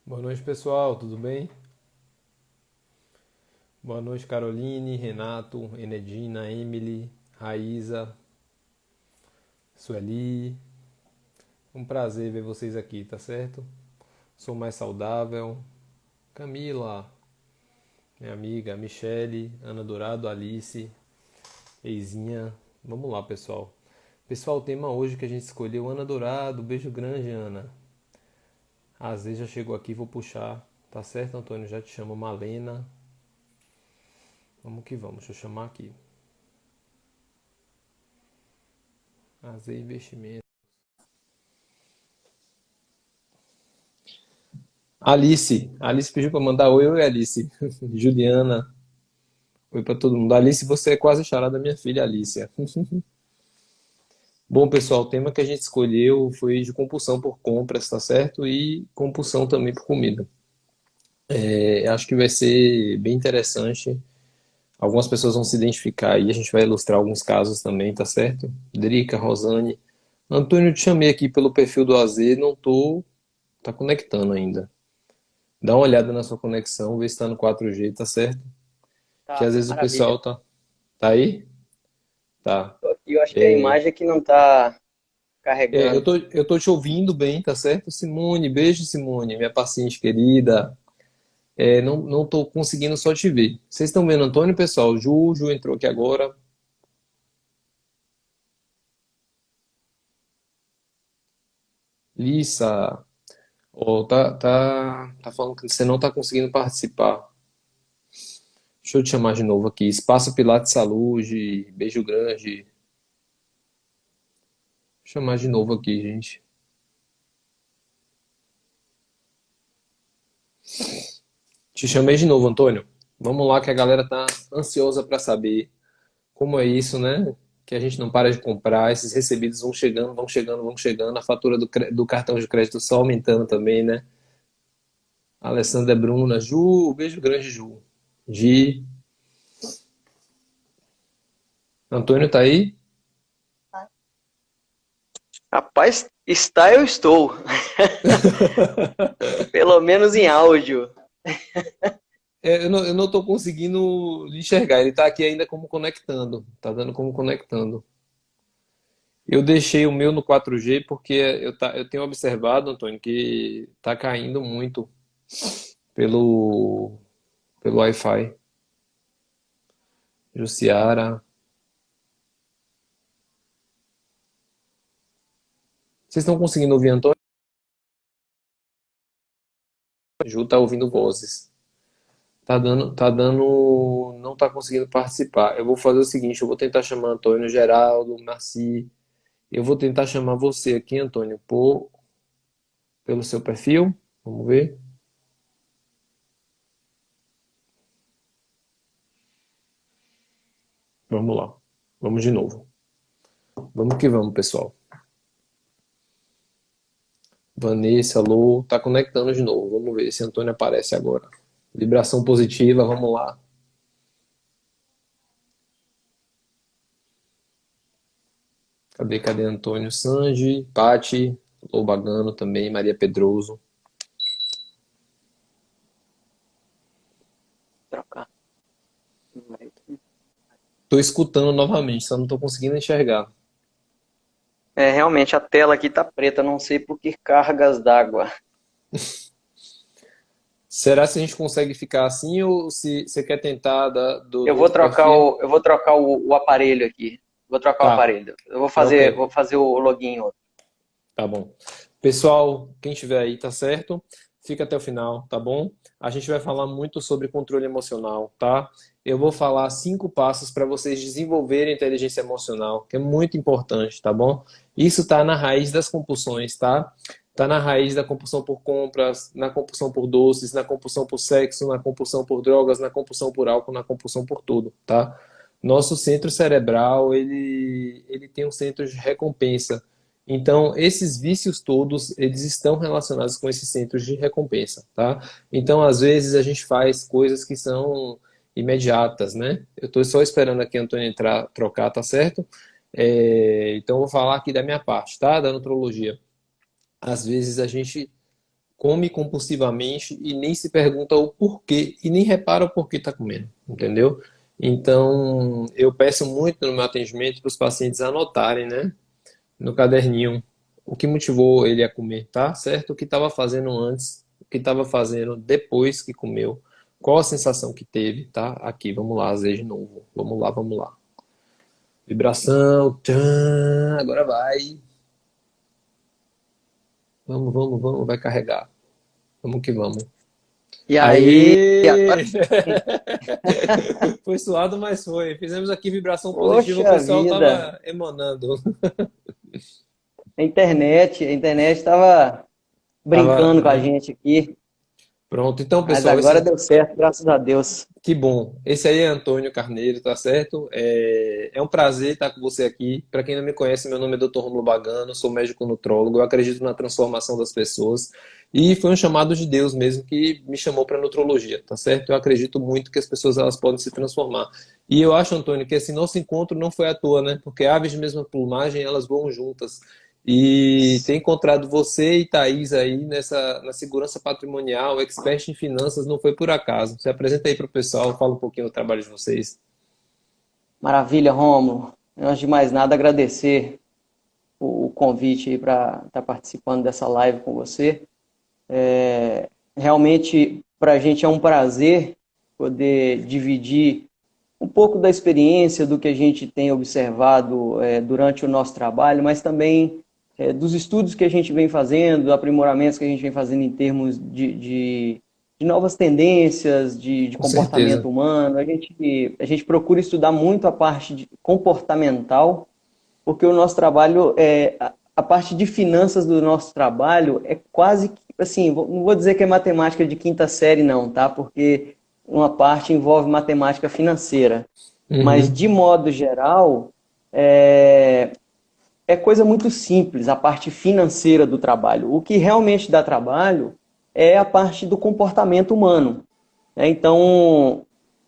Boa noite, pessoal, tudo bem? Boa noite, Caroline, Renato, Enedina, Emily, Raíza, Sueli. Um prazer ver vocês aqui, tá certo? Sou mais saudável. Camila, minha amiga, Michele, Ana Dourado, Alice, Eizinha. Vamos lá, pessoal. Pessoal, o tema hoje que a gente escolheu, Ana Dourado, beijo grande, Ana. A Azê já chegou aqui, vou puxar. Tá certo, Antônio? Já te chamo Malena. Vamos que vamos, deixa eu chamar aqui. Azê Investimento. Alice pediu para mandar oi, oi Alice. Juliana, oi para todo mundo. Alice, você é quase a charada da minha filha, Alicia. Bom, pessoal, o tema que a gente escolheu foi de compulsão por compras, tá certo? E compulsão também por comida. Acho que vai ser bem interessante. Algumas pessoas vão se identificar e a gente vai ilustrar alguns casos também, tá certo? Drica, Rosane. Antônio, te chamei aqui pelo perfil do AZ, não tô, tá conectando ainda. Dá uma olhada na sua conexão, vê se está no 4G, tá certo? Que Tá, às vezes o maravilha. pessoal tá aí? Tá. Tô aqui, eu acho que a imagem aqui não tá Eu carregando. eu tô te ouvindo bem, tá certo? Simone, beijo, Simone, minha paciente querida. Não tô conseguindo só te ver. Vocês estão vendo Antônio, pessoal? Ju entrou aqui agora. Lissa, ó, tá falando que você não tá conseguindo participar. Deixa eu te chamar de novo aqui. Espaço Pilates Saúde, beijo grande. Vou chamar de novo aqui, gente. Te chamei de novo, Antônio. Vamos lá que a galera tá ansiosa para saber como é isso, né? Que a gente não para de comprar, esses recebidos vão chegando, vão chegando, vão chegando, a fatura do cartão de crédito só aumentando também, né? Alessandra Bruna, Ju, beijo grande, Ju. Gi, Antônio tá aí? Rapaz, está eu estou. Pelo menos em áudio. Eu não tô conseguindo enxergar, ele tá aqui ainda como conectando, tá dando como conectando. Eu deixei o meu no 4G porque eu tenho observado, Antônio, que tá caindo muito pelo, pelo Wi-Fi. Jussiara. Vocês estão conseguindo ouvir Antônio? Ju tá ouvindo vozes. Não tá conseguindo participar. Eu vou fazer o seguinte, eu vou tentar chamar Antônio, Geraldo, Marci. Eu vou tentar chamar você aqui, Antônio, pelo seu perfil. Vamos ver. Vamos lá. Vamos de novo. Vamos que vamos, pessoal. Vanessa, alô, tá conectando de novo. Vamos ver se Antônio aparece agora. Vibração positiva, vamos lá. Cadê Antônio? Sanji, Pati, Lobagano também, Maria Pedroso. Trocar. Tô escutando novamente, só não tô conseguindo enxergar. É, realmente a tela aqui tá preta, não sei por que cargas d'água. Será se a gente consegue ficar assim ou se você quer tentar do Eu vou outro trocar perfil? o aparelho aqui. Vou trocar o Tá, aparelho. Eu vou troca fazer, aí. vou fazer o login. Tá bom. Pessoal, quem estiver aí, tá certo? Fica até o final, tá bom? A gente vai falar muito sobre controle emocional, tá? Eu vou falar 5 passos para vocês desenvolverem inteligência emocional, que é muito importante, tá bom? Isso tá na raiz das compulsões, tá? Tá na raiz da compulsão por compras, na compulsão por doces, na compulsão por sexo, na compulsão por drogas, na compulsão por álcool, na compulsão por tudo, tá? Nosso centro cerebral, ele tem um centro de recompensa. Então, esses vícios todos, eles estão relacionados com esses centros de recompensa, tá? Então, às vezes, a gente faz coisas que são imediatas, né? Eu estou só esperando aqui a Antônio entrar, trocar, tá certo? Então, eu vou falar aqui da minha parte, tá? Da nutrologia. Às vezes a gente come compulsivamente e nem se pergunta o porquê e nem repara o porquê está comendo, entendeu? Então, eu peço muito no meu atendimento para os pacientes anotarem, né, no caderninho o que motivou ele a comer, tá? Certo? O que estava fazendo antes, o que estava fazendo depois que comeu, qual a sensação que teve, tá? Aqui, vamos lá, às vezes de novo. Vamos lá, vamos lá. Vibração, tchan, agora vai. Vamos, vamos, vamos, vai carregar. Vamos que vamos. E aí, agora Aê! sim. Foi suado, mas foi. Fizemos aqui vibração positiva, o Poxa pessoal vida, estava emanando. a internet estava Tava, brincando com a né? gente aqui, Pronto. Então, mas pessoal, agora deu certo, graças a Deus. que bom. Esse aí é Antônio Carneiro, tá certo? É um prazer estar com você aqui. Para quem não me conhece, meu nome é Dr. Romulo Bagano, sou médico nutrólogo. Eu acredito na transformação das pessoas. E foi um chamado de Deus mesmo que me chamou para nutrologia, tá certo? Eu acredito muito que as pessoas elas podem se transformar. E eu acho, Antônio, que esse nosso encontro não foi à toa, né? Porque aves de mesma plumagem, elas voam juntas. E ter encontrado você e Thaís aí na segurança patrimonial, expert em finanças, não foi por acaso. Se apresenta aí para o pessoal, fala um pouquinho do trabalho de vocês. Maravilha, Rômulo. Antes de mais nada, agradecer o convite aí para estar participando dessa live com você. Realmente, para a gente é um prazer poder dividir um pouco da experiência do que a gente tem observado durante o nosso trabalho, mas também dos estudos que a gente vem fazendo, aprimoramentos que a gente vem fazendo em termos de novas tendências, de Com certeza. comportamento humano. A gente procura estudar muito a parte comportamental, porque o nosso trabalho, a parte de finanças do nosso trabalho é quase que, assim, não vou dizer que é matemática de quinta série não, tá? Porque uma parte envolve matemática financeira, mas Uhum. de modo geral, é, é coisa muito simples, a parte financeira do trabalho. O que realmente dá trabalho é a parte do comportamento humano, né? Então,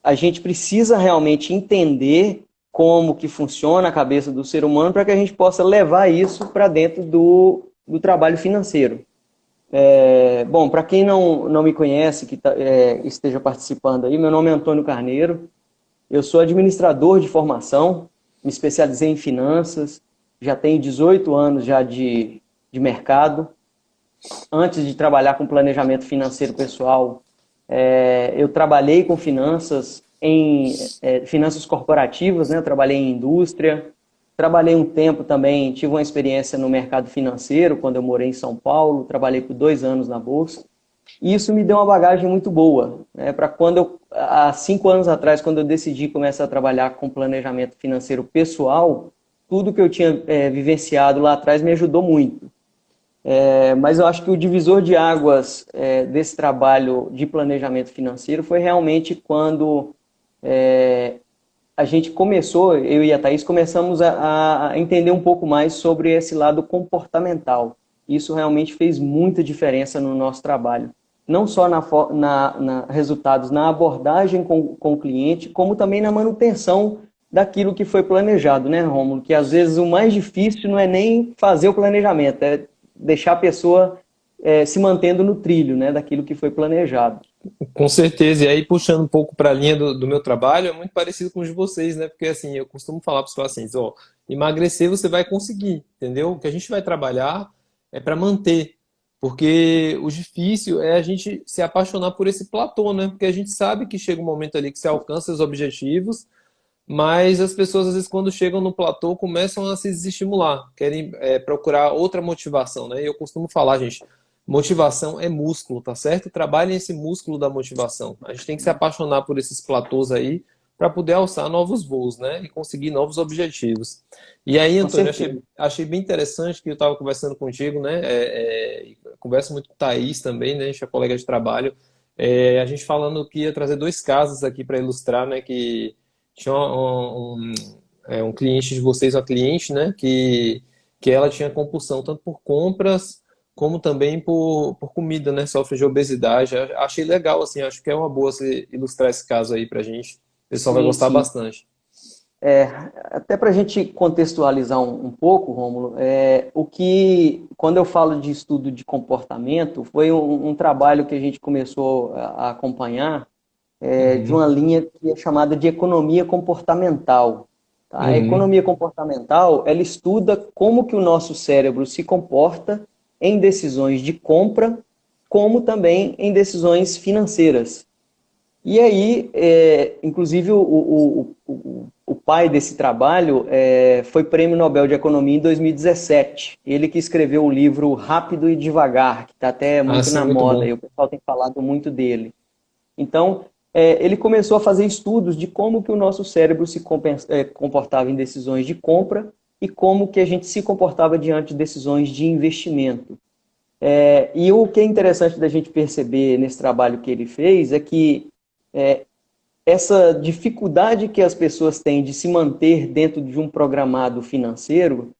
a gente precisa realmente entender como que funciona a cabeça do ser humano para que a gente possa levar isso para dentro do trabalho financeiro. Bom, para quem não me conhece, que esteja participando aí, meu nome é Antônio Carneiro, eu sou administrador de formação, me especializei em finanças, já tenho 18 anos já de mercado. Antes de trabalhar com planejamento financeiro pessoal, eu trabalhei com finanças finanças corporativas, né? Eu trabalhei em indústria, trabalhei um tempo também, tive uma experiência no mercado financeiro quando eu morei em São Paulo, trabalhei por 2 anos na Bolsa. E isso me deu uma bagagem muito boa, né? Para há 5 anos atrás, quando eu decidi começar a trabalhar com planejamento financeiro pessoal, tudo que eu tinha vivenciado lá atrás me ajudou muito. Mas eu acho que o divisor de águas desse trabalho de planejamento financeiro foi realmente quando a gente começou, eu e a Thaís, começamos a entender um pouco mais sobre esse lado comportamental. Isso realmente fez muita diferença no nosso trabalho. Não só na resultados na abordagem com o cliente, como também na manutenção daquilo que foi planejado, né, Rômulo? Que às vezes o mais difícil não é nem fazer o planejamento, é deixar a pessoa se mantendo no trilho, né, daquilo que foi planejado. Com certeza. E aí, puxando um pouco para a linha do meu trabalho, é muito parecido com os de vocês, né? Porque assim, eu costumo falar para os pacientes, ó, emagrecer você vai conseguir, entendeu? O que a gente vai trabalhar é para manter. Porque o difícil é a gente se apaixonar por esse platô, né? Porque a gente sabe que chega um momento ali que você alcança os objetivos, mas as pessoas, às vezes, quando chegam no platô, começam a se desestimular, querem procurar outra motivação, né? E eu costumo falar, gente, motivação é músculo, tá certo? Trabalhem esse músculo da motivação. A gente tem que se apaixonar por esses platôs aí para poder alçar novos voos, né? E conseguir novos objetivos. E aí, Com Antônio, certeza. achei bem interessante que eu estava conversando contigo, né? Converso muito com o Thaís também, né? A gente é colega de trabalho. A gente falando que ia trazer dois casos aqui para ilustrar, né? Que tinha um cliente de vocês, uma cliente, né, que ela tinha compulsão tanto por compras como também por comida, né, sofre de obesidade. Achei legal, assim, acho que é uma boa você ilustrar esse caso aí pra gente. O pessoal vai Sim, gostar sim. bastante. É, até para a gente contextualizar um pouco, Rômulo, quando eu falo de estudo de comportamento, foi um trabalho que a gente começou a acompanhar de Uhum, uma linha que é chamada de economia comportamental. Tá? A uhum, economia comportamental, ela estuda como que o nosso cérebro se comporta em decisões de compra, como também em decisões financeiras. E aí, inclusive, o pai desse trabalho foi Prêmio Nobel de Economia em 2017. Ele que escreveu o livro Rápido e Devagar, que está até ah, muito sim, na muito moda, bom. e o pessoal tem falado muito dele. Então, ele começou a fazer estudos de como que o nosso cérebro se comportava em decisões de compra e como que a gente se comportava diante de decisões de investimento. E o que é interessante da gente perceber nesse trabalho que ele fez é que essa dificuldade que as pessoas têm de se manter dentro de um programado financeiro,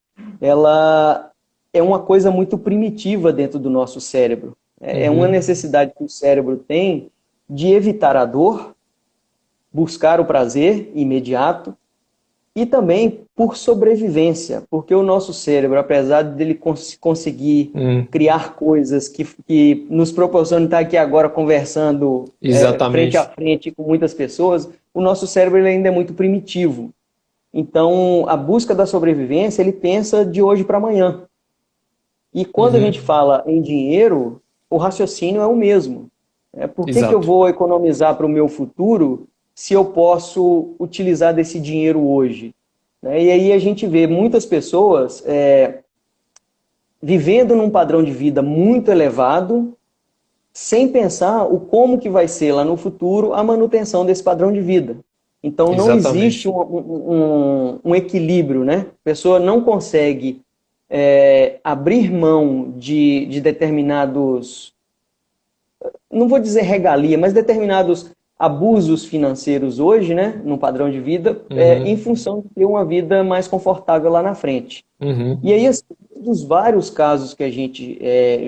ela é uma coisa muito primitiva dentro do nosso cérebro. É uma Uhum, necessidade que o cérebro tem de evitar a dor, buscar o prazer imediato e também por sobrevivência, porque o nosso cérebro, apesar dele conseguir uhum, criar coisas que nos proporcionam estar aqui agora conversando frente a exatamente. frente com muitas pessoas, o nosso cérebro ele ainda é muito primitivo. Então, a busca da sobrevivência, ele pensa de hoje para amanhã. E quando a gente Uhum, fala em dinheiro, o raciocínio é o mesmo. Por que eu exato. vou economizar para o meu futuro se eu posso utilizar desse dinheiro hoje? E aí a gente vê muitas pessoas vivendo num padrão de vida muito elevado, sem pensar o como que vai ser lá no futuro a manutenção desse padrão de vida. Então não existe Exatamente. um equilíbrio, né? A pessoa não consegue abrir mão de determinados, não vou dizer regalia, mas determinados abusos financeiros hoje, né, no padrão de vida, em Uhum, função de ter uma vida mais confortável lá na frente. E uhum, aí, assim, dos vários casos que a gente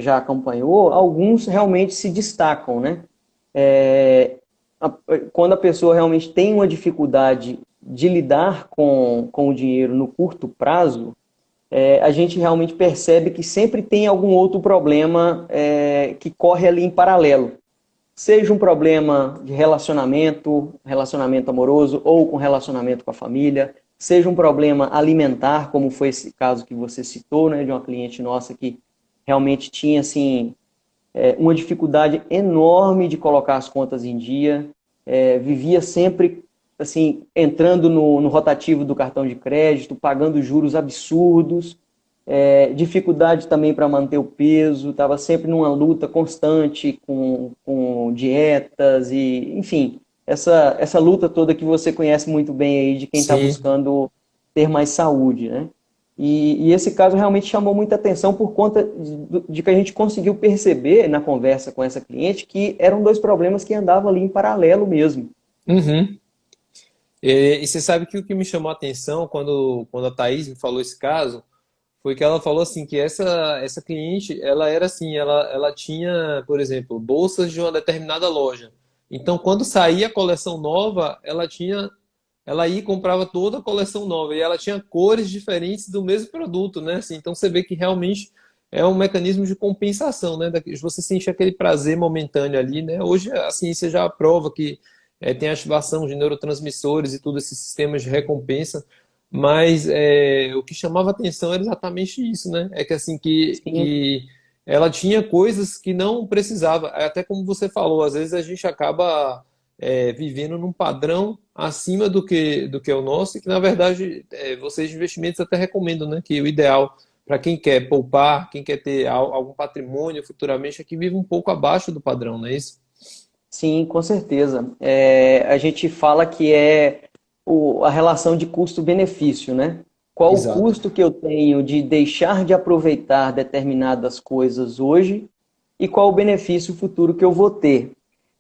já acompanhou, alguns realmente se destacam, né? É, a- Quando a pessoa realmente tem uma dificuldade de lidar com o dinheiro no curto prazo, a gente realmente percebe que sempre tem algum outro problema que corre ali em paralelo. Seja um problema de relacionamento, relacionamento amoroso ou com relacionamento com a família, seja um problema alimentar, como foi esse caso que você citou, né, de uma cliente nossa que realmente tinha assim uma dificuldade enorme de colocar as contas em dia, vivia sempre assim entrando no rotativo do cartão de crédito, pagando juros absurdos, dificuldade também para manter o peso, estava sempre numa luta constante com dietas e, enfim, essa luta toda que você conhece muito bem aí de quem está sim. buscando ter mais saúde, né? E esse caso realmente chamou muita atenção por conta de que a gente conseguiu perceber na conversa com essa cliente que eram dois problemas que andavam ali em paralelo mesmo. Uhum. E você sabe que o que me chamou a atenção quando a Thaís me falou esse caso foi que ela falou assim que essa cliente, ela era assim, ela tinha, por exemplo, bolsas de uma determinada loja. Então, quando saía a coleção nova, ela ia e comprava toda a coleção nova e ela tinha cores diferentes do mesmo produto, né? Assim, então você vê que realmente é um mecanismo de compensação, né? Você sente aquele prazer momentâneo ali, né? Hoje a ciência já prova que tem ativação de neurotransmissores e tudo esses sistemas de recompensa, mas o que chamava atenção era exatamente isso, né? É que assim Sim, que ela tinha coisas que não precisava, até como você falou, às vezes a gente acaba vivendo num padrão acima do que é o nosso, e que na verdade vocês de investimentos até recomendam, né? Que o ideal para quem quer poupar, quem quer ter algum patrimônio futuramente, é que viva um pouco abaixo do padrão, não é isso? sim, com certeza. A gente fala que a relação de custo-benefício, né? Qual o Exato. custo que eu tenho de deixar de aproveitar determinadas coisas hoje e qual o benefício futuro que eu vou ter.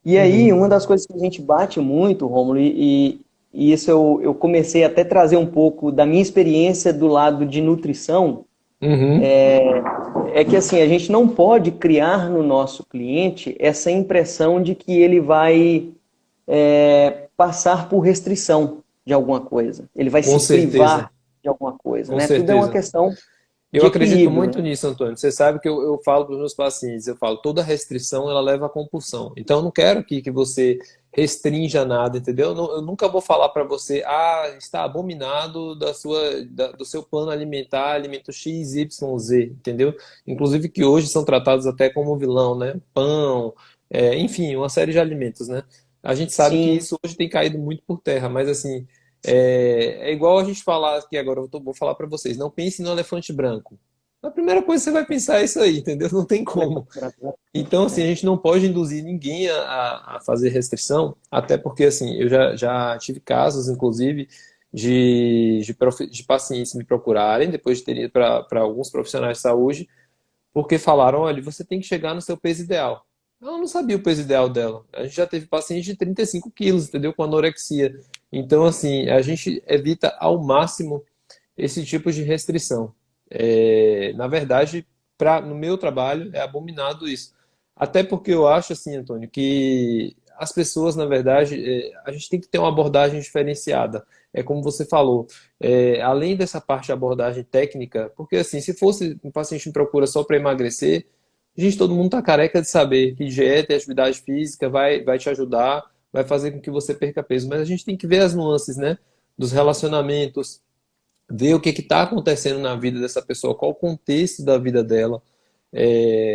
E aí, uma Uhum. das coisas que a gente bate muito, Rômulo, e isso eu comecei até a trazer um pouco da minha experiência do lado de nutrição, Uhum. é que assim, a gente não pode criar no nosso cliente essa impressão de que ele vai passar por restrição. de alguma coisa. Ele vai Com se certeza, privar de alguma coisa, com né? Tudo é uma certeza. questão Eu de acredito equilíbrio, muito né? nisso, Antônio. Você sabe que eu falo para os meus pacientes, eu falo, toda restrição ela leva à compulsão. Então eu não quero que você restrinja nada, entendeu? Eu nunca vou falar para você, está abominado do seu plano alimentar, alimento X, Y, Z, entendeu? Inclusive que hoje são tratados até como vilão, né? Pão, enfim, uma série de alimentos, né? A gente sabe que Sim, isso hoje tem caído muito por terra, mas assim, é igual a gente falar aqui agora, vou falar para vocês, não pense no elefante branco. A primeira coisa que você vai pensar é isso aí, entendeu? Não tem como. elefante branco, Então, assim, a né? gente não pode induzir ninguém a fazer restrição, até porque, assim, eu já tive casos, inclusive, de pacientes me procurarem, depois de ter ido para alguns profissionais de saúde, porque falaram, olha, você tem que chegar no seu peso ideal. Ela não sabia o peso ideal dela. A gente já teve paciente de 35 quilos, entendeu? Com anorexia. Então, assim, a gente evita ao máximo esse tipo de restrição. Na verdade, no meu trabalho, é abominado isso. Até porque eu acho, assim, Antônio, que as pessoas, na verdade, a gente tem que ter uma abordagem diferenciada. É como você falou, além dessa parte de abordagem técnica, porque, assim, se fosse um paciente me procura só para emagrecer, gente, todo mundo está careca de saber que dieta e atividade física vai te ajudar, vai fazer com que você perca peso. Mas a gente tem que ver as nuances, né? Dos relacionamentos, ver o que está acontecendo na vida dessa pessoa, qual o contexto da vida dela,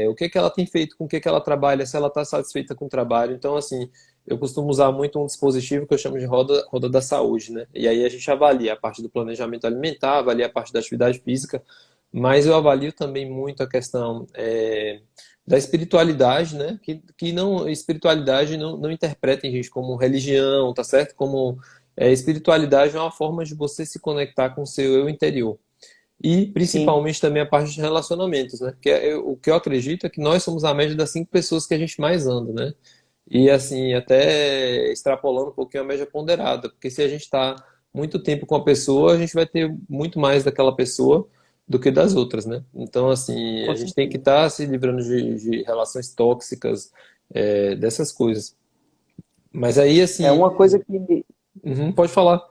o que ela tem feito, com o que ela trabalha, se ela está satisfeita com o trabalho. Então, assim, eu costumo usar muito um dispositivo que eu chamo de roda da saúde, né? E aí a gente avalia a parte do planejamento alimentar, avalia a parte da atividade física, mas eu avalio também muito a questão da espiritualidade, né? Que não, espiritualidade não interpretem, gente, como religião, tá certo? Como espiritualidade é uma forma de você se conectar com o seu eu interior. E Sim. principalmente também a parte de relacionamentos, né? O que eu acredito é que nós somos a média das 5 pessoas que a gente mais anda, né? E assim, até extrapolando um pouquinho a média ponderada, porque se a gente está muito tempo com a pessoa, a gente vai ter muito mais daquela pessoa do que das outras, né? Então, assim, Com a gente tem que certeza. estar se livrando de relações tóxicas, dessas coisas. Mas aí, É assim, pode falar.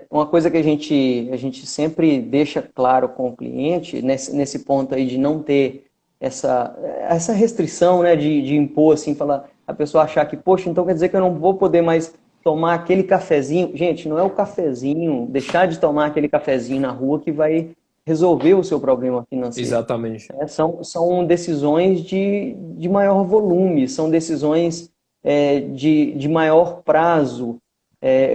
uma coisa que a gente sempre deixa claro com o cliente, nesse ponto aí de não ter essa restrição, né, de impor, assim, falar, a pessoa achar que, poxa, então quer dizer que eu não vou poder mais tomar aquele cafezinho. Gente, não é o cafezinho, deixar de tomar aquele cafezinho na rua que vai resolver o seu problema financeiro. Exatamente. São decisões de maior volume, são decisões de maior prazo.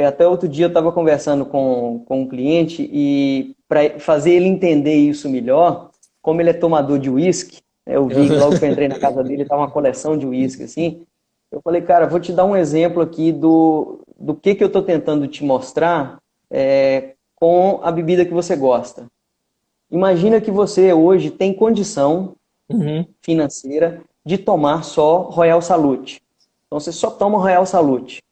Até outro dia eu estava conversando com um cliente e para fazer ele entender isso melhor, como ele é tomador de uísque, eu vi logo que eu entrei na casa dele, estava uma coleção de uísque assim. Eu falei, cara, vou te dar um exemplo aqui do que eu estou tentando te mostrar com a bebida que você gosta. Imagina que você hoje tem condição Uhum. financeira de tomar só Royal Salute. Então você só toma Royal Salute.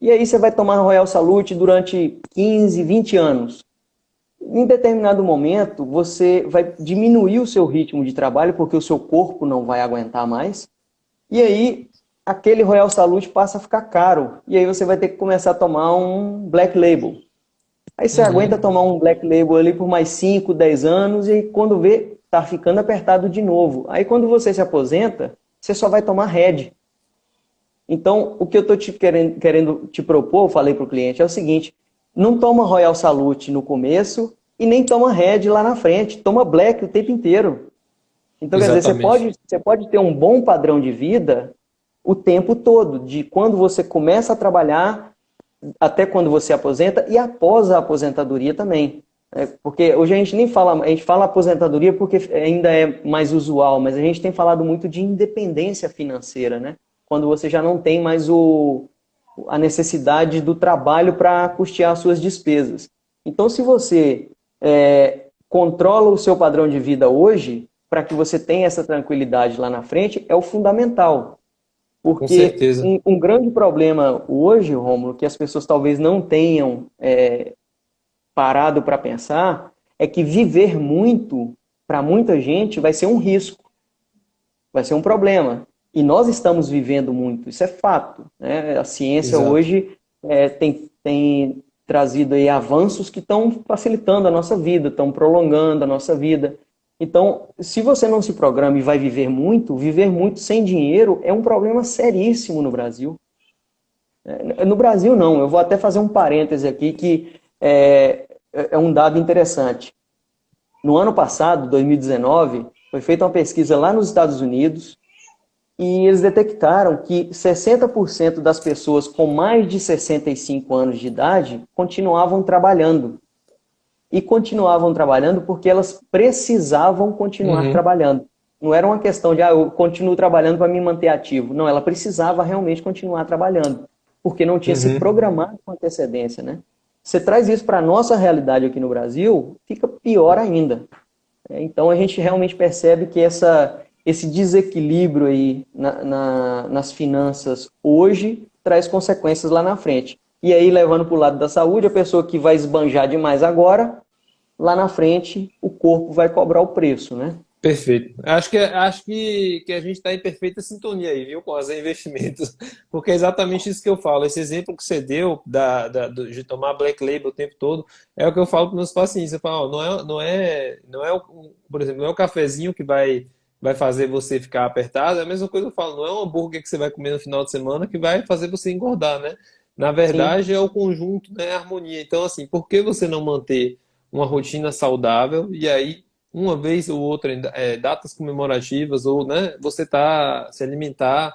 E aí você vai tomar Royal Salute durante 15, 20 anos. Em determinado momento, você vai diminuir o seu ritmo de trabalho, porque o seu corpo não vai aguentar mais. E aí, aquele Royal Salute passa a ficar caro. E aí você vai ter que começar a tomar um Black Label. Aí você aguenta Uhum. tomar um Black Label ali por mais 5, 10 anos e quando vê, tá ficando apertado de novo. Aí quando você se aposenta, você só vai tomar Red. Então, o que eu estou querendo te propor, eu falei para o cliente, é o seguinte: não toma Royal Salute no começo e nem toma Red lá na frente, toma Black o tempo inteiro. Então, quer dizer, você Exatamente. pode, você pode ter um bom padrão de vida o tempo todo, de quando você começa a trabalhar até quando você aposenta e após a aposentadoria também. Porque hoje a gente nem fala, a gente fala aposentadoria porque ainda é mais usual, mas a gente tem falado muito de independência financeira, né? Quando você já não tem mais a necessidade do trabalho para custear as suas despesas. Então, se você controla o seu padrão de vida hoje, para que você tenha essa tranquilidade lá na frente, é o fundamental. Com Porque certeza. um grande problema hoje, Rômulo, que as pessoas talvez não tenham parado para pensar, é que viver muito, para muita gente, vai ser um risco, vai ser um problema. E nós estamos vivendo muito, isso é fato, né? A ciência Exato. hoje tem trazido aí avanços que estão facilitando a nossa vida, estão prolongando a nossa vida. Então, se você não se programa e vai viver muito sem dinheiro é um problema seríssimo no Brasil. No Brasil não, eu vou até fazer um parêntese aqui que é um dado interessante. No ano passado, 2019, foi feita uma pesquisa lá nos Estados Unidos e eles detectaram que 60% das pessoas com mais de 65 anos de idade continuavam trabalhando. E continuavam trabalhando porque elas precisavam continuar trabalhando. Não era uma questão de, eu continuo trabalhando para me manter ativo. Não, ela precisava realmente continuar trabalhando, porque não tinha se programado com antecedência, né? Você traz isso para a nossa realidade aqui no Brasil, fica pior ainda. Então a gente realmente percebe que esse desequilíbrio aí nas finanças hoje traz consequências lá na frente. E aí, levando para o lado da saúde, a pessoa que vai esbanjar demais agora, lá na frente, o corpo vai cobrar o preço, né? Perfeito. Acho que a gente está em perfeita sintonia aí, viu, com os investimentos. Porque é exatamente isso que eu falo. Esse exemplo que você deu de tomar Black Label o tempo todo é o que eu falo para meus pacientes. Eu falo, ó, por exemplo, não é o cafezinho que vai fazer você ficar apertado. É a mesma coisa que eu falo, não é um hambúrguer que você vai comer no final de semana que vai fazer você engordar, né? Na Sim, verdade, é o conjunto, né? A harmonia. Então, assim, por que você não manter uma rotina saudável e aí uma vez ou outra, datas comemorativas, ou né, você se alimentar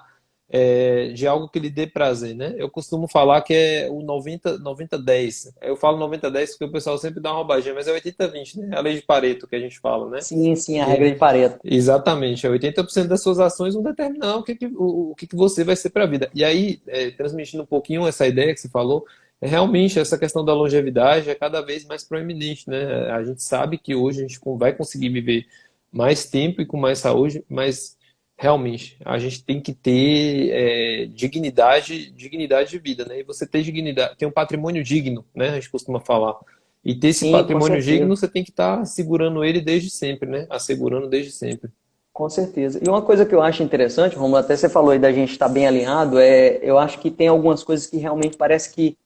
de algo que lhe dê prazer, né? Eu costumo falar que é o 90-10. Eu falo 90-10 porque o pessoal sempre dá uma roubadinha, mas é 80-20, né? A lei de Pareto que a gente fala, né? sim, sim, a Que regra de Pareto. exatamente, é 80% das suas ações vão determinar o que você vai ser para a vida. E aí, transmitindo um pouquinho essa ideia que você falou, realmente essa questão da longevidade é cada vez mais proeminente, né? A gente sabe que hoje a gente vai conseguir viver mais tempo e com mais saúde, mas realmente a gente tem que ter dignidade de vida, né? E você ter dignidade, ter um patrimônio digno, né? A gente costuma falar. E ter esse Sim, com patrimônio certeza. digno, você tem que estar segurando ele desde sempre, né? Assegurando desde sempre. Com certeza. E uma coisa que eu acho interessante, Romulo, até você falou aí da gente estar bem alinhado, eu acho que tem algumas coisas que realmente parece que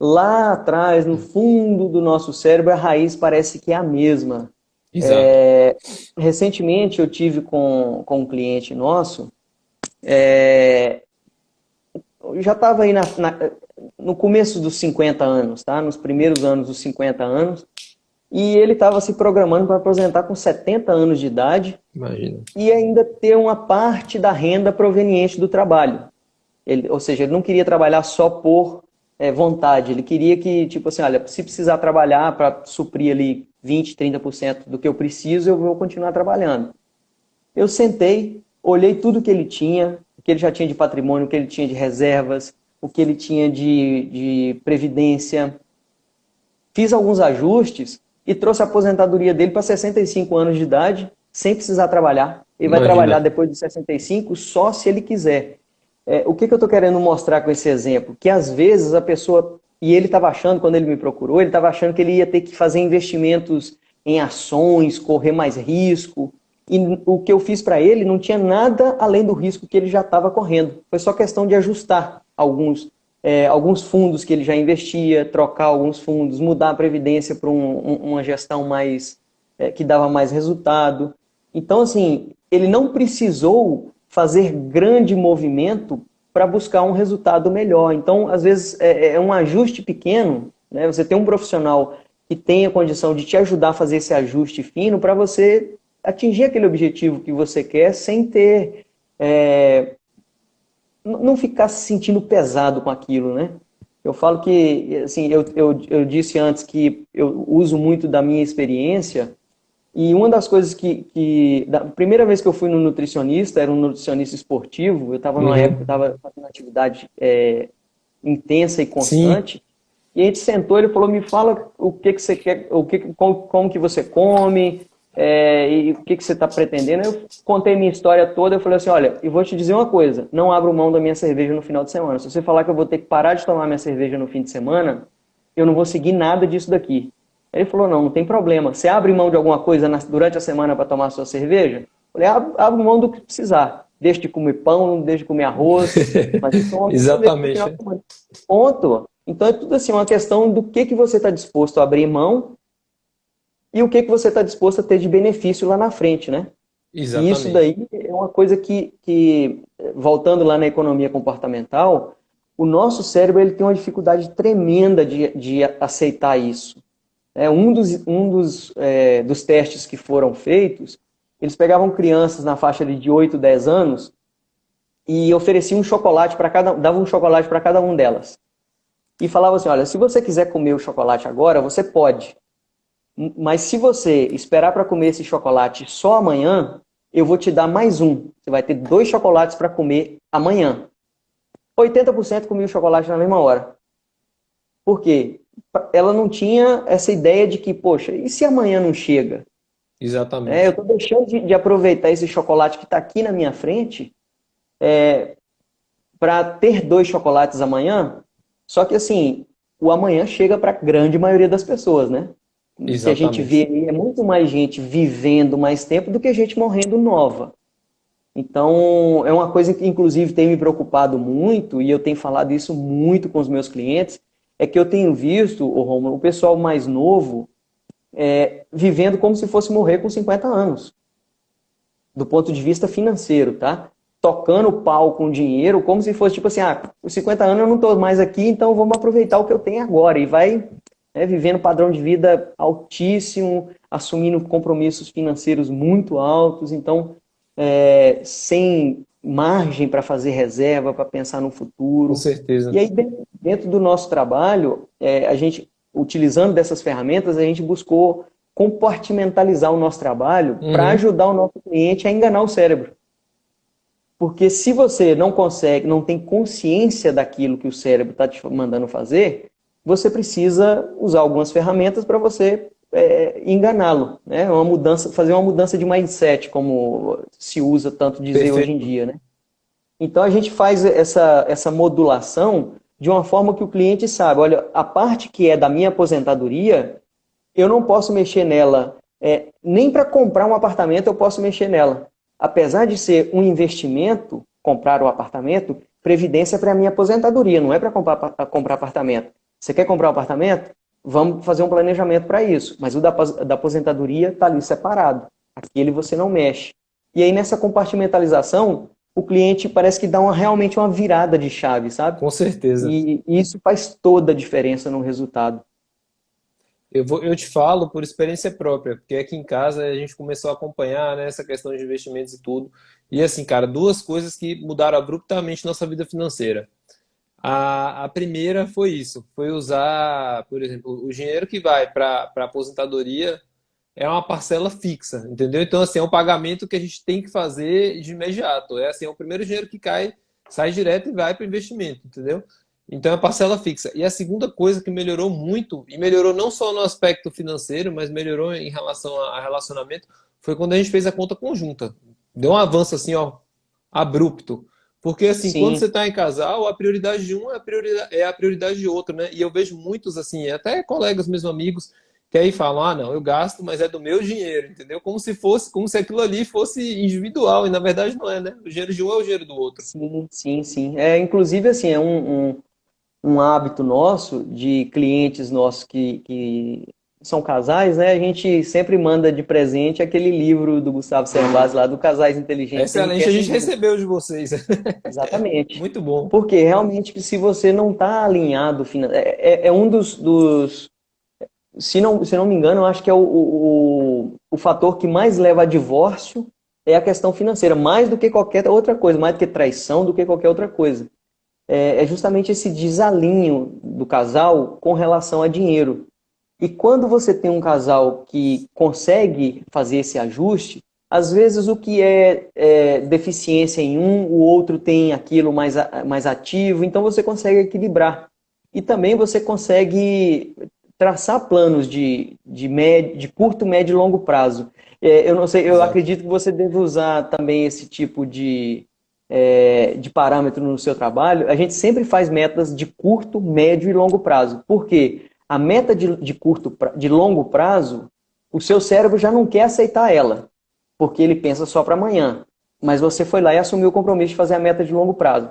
lá atrás, no fundo do nosso cérebro, a raiz parece que é a mesma. Exato. Recentemente eu tive com um cliente nosso, eu já estava aí no começo dos 50 anos, tá? Nos primeiros anos dos 50 anos, e ele estava se programando para aposentar com 70 anos de idade Imagina. e ainda ter uma parte da renda proveniente do trabalho. Ou seja, ele não queria trabalhar só por vontade, ele queria que, tipo assim, olha, se precisar trabalhar para suprir ali 20, 30% do que eu preciso, eu vou continuar trabalhando. Eu sentei, olhei tudo que ele tinha, o que ele já tinha de patrimônio, o que ele tinha de reservas, o que ele tinha de previdência, fiz alguns ajustes e trouxe a aposentadoria dele para 65 anos de idade, sem precisar trabalhar. Ele vai trabalhar Imagina. depois de 65 só se ele quiser. O que eu estou querendo mostrar com esse exemplo? Que às vezes a pessoa, e ele estava achando, quando ele me procurou, ele estava achando que ele ia ter que fazer investimentos em ações, correr mais risco. E o que eu fiz para ele não tinha nada além do risco que ele já estava correndo. Foi só questão de ajustar alguns fundos que ele já investia, trocar alguns fundos, mudar a previdência para uma gestão que dava mais resultado. Então, assim, ele não precisou fazer grande movimento para buscar um resultado melhor. Então, às vezes, é um ajuste pequeno, né? Você tem um profissional que tem a condição de te ajudar a fazer esse ajuste fino para você atingir aquele objetivo que você quer sem ter... não ficar se sentindo pesado com aquilo, né? Eu falo que, assim, eu disse antes que eu uso muito da minha experiência e uma das coisas da primeira vez que eu fui no nutricionista, era um nutricionista esportivo, eu estava numa época, eu Uhum. estava fazendo atividade intensa e Sim, constante, e a gente sentou, ele falou, me fala o que que você quer, como que você come, e o que que você está pretendendo. Eu contei minha história toda, eu falei assim, olha, e vou te dizer uma coisa, não abro mão da minha cerveja no final de semana. Se você falar que eu vou ter que parar de tomar minha cerveja no fim de semana, eu não vou seguir nada disso daqui. Ele falou, não tem problema. Você abre mão de alguma coisa durante a semana para tomar a sua cerveja? Eu falei, abro mão do que precisar. Deixa de comer pão, deixa de comer arroz, mas eu tomo a minha cerveja no final de exatamente. semana. Ponto. Então é tudo assim, uma questão do que você está disposto a abrir mão e o que você está disposto a ter de benefício lá na frente, né? E isso Exatamente. daí é uma coisa que, voltando lá na economia comportamental, o nosso cérebro ele tem uma dificuldade tremenda de aceitar isso. Dos testes que foram feitos, eles pegavam crianças na faixa de 8, 10 anos e ofereciam um chocolate para davam um chocolate para cada um delas. E falavam assim, olha, se você quiser comer o chocolate agora, você pode. Mas se você esperar para comer esse chocolate só amanhã, eu vou te dar mais um. Você vai ter 2 chocolates para comer amanhã. 80% comia o chocolate na mesma hora. Por quê? Ela não tinha essa ideia de que, poxa, e se amanhã não chega? Eu Exatamente. estou deixando de aproveitar esse chocolate que está aqui na minha frente para ter 2 chocolates amanhã. Só que assim, o amanhã chega para a grande maioria das pessoas, né? O que a gente vê Exatamente. aí é muito mais gente vivendo mais tempo do que gente morrendo nova. Então, é uma coisa que, inclusive, tem me preocupado muito, e eu tenho falado isso muito com os meus clientes, é que eu tenho visto, Romulo, o pessoal mais novo vivendo como se fosse morrer com 50 anos, do ponto de vista financeiro, tá? Tocando pau com dinheiro, como se fosse tipo assim, com 50 anos eu não estou mais aqui, então vamos aproveitar o que eu tenho agora. E vai vivendo padrão de vida altíssimo, assumindo compromissos financeiros muito altos, então sem margem para fazer reserva, para pensar no Com futuro. E certeza. aí, dentro do nosso trabalho, a gente, utilizando dessas ferramentas, a gente buscou compartimentalizar o nosso trabalho para Uhum. ajudar o nosso cliente a enganar o cérebro. Porque se você não consegue, não tem consciência daquilo que o cérebro está te mandando fazer, você precisa usar algumas ferramentas para você enganá-lo, né? Uma mudança, fazer uma mudança de mindset, como se usa tanto dizer hoje em Perfeito. dia, né? Então a gente faz essa modulação de uma forma que o cliente sabe, olha, a parte que é da minha aposentadoria, eu não posso mexer nela, nem para comprar um apartamento eu posso mexer nela. Apesar de ser um investimento, comprar um apartamento, previdência é para a minha aposentadoria, não é para comprar apartamento. Você quer comprar um apartamento? Vamos fazer um planejamento para isso. Mas o da aposentadoria está ali separado. Aquele você não mexe. E aí nessa compartimentalização, o cliente parece que dá realmente uma virada de chave, sabe? Com certeza. E isso faz toda a diferença no resultado. Eu te falo por experiência própria, porque aqui em casa a gente começou a acompanhar, né, essa questão de investimentos e tudo. E assim, cara, duas coisas que mudaram abruptamente nossa vida financeira. A primeira foi isso, foi usar, por exemplo, o dinheiro que vai para a aposentadoria é uma parcela fixa, entendeu? Então, assim, é um pagamento que a gente tem que fazer de imediato. É assim, é o primeiro dinheiro que cai, sai direto e vai para o investimento, entendeu? Então, é parcela fixa. E a segunda coisa que melhorou muito, e melhorou não só no aspecto financeiro, mas melhorou em relação a relacionamento, foi quando a gente fez a conta conjunta. Deu um avanço assim, ó, abrupto. Porque assim, quando você Sim, está em casal, a prioridade de um é a prioridade de outro, né? E eu vejo muitos assim, até colegas, mesmo amigos, que aí falam, ah, não, eu gasto, mas é do meu dinheiro, entendeu? Como se fosse, como se aquilo ali fosse individual, e na verdade não é, né? O dinheiro de um é o dinheiro do outro. sim, sim, sim. Inclusive, assim, um hábito nosso, de clientes nossos que são casais, né? A gente sempre manda de presente aquele livro do Gustavo Cerbasi lá, do Casais Inteligentes Excelente, a Enriquecem gente Juntos. recebeu de vocês. Exatamente. Muito bom. Porque realmente, se você não está alinhado, é um dos se não me engano, eu acho que é o fator que mais leva a divórcio é a questão financeira, mais do que qualquer outra coisa, mais do que traição, do que qualquer outra coisa. É justamente esse desalinho do casal com relação a dinheiro. E quando você tem um casal que consegue fazer esse ajuste, às vezes o que é deficiência em um, o outro tem aquilo mais ativo, então você consegue equilibrar. E também você consegue traçar planos de curto, médio e longo prazo. Eu não sei, eu Exato. acredito que você deve usar também esse tipo de parâmetro no seu trabalho. A gente sempre faz metas de curto, médio e longo prazo. Por quê? A meta de longo prazo, o seu cérebro já não quer aceitar ela, porque ele pensa só para amanhã. Mas você foi lá e assumiu o compromisso de fazer a meta de longo prazo.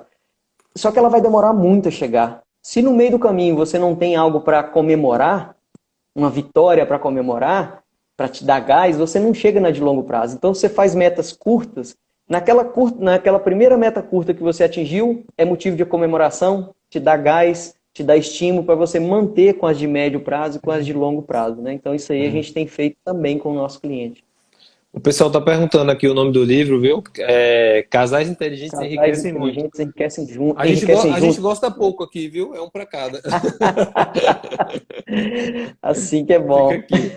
Só que ela vai demorar muito a chegar. Se no meio do caminho você não tem algo para comemorar, uma vitória para comemorar, para te dar gás, você não chega na de longo prazo. Então você faz metas curtas. Naquela primeira meta curta que você atingiu, é motivo de comemoração, te dá gás, te dá estímulo para você manter com as de médio prazo e com as de longo prazo, né? Então isso aí a Uhum. gente tem feito também com o nosso cliente. O pessoal está perguntando aqui o nome do livro, viu? Casais Inteligentes Casais Enriquecem Muito. inteligentes enriquecem, jun A enriquecem gente juntos. gosta pouco aqui, viu? É um para cada. Assim que é Fica bom. aqui.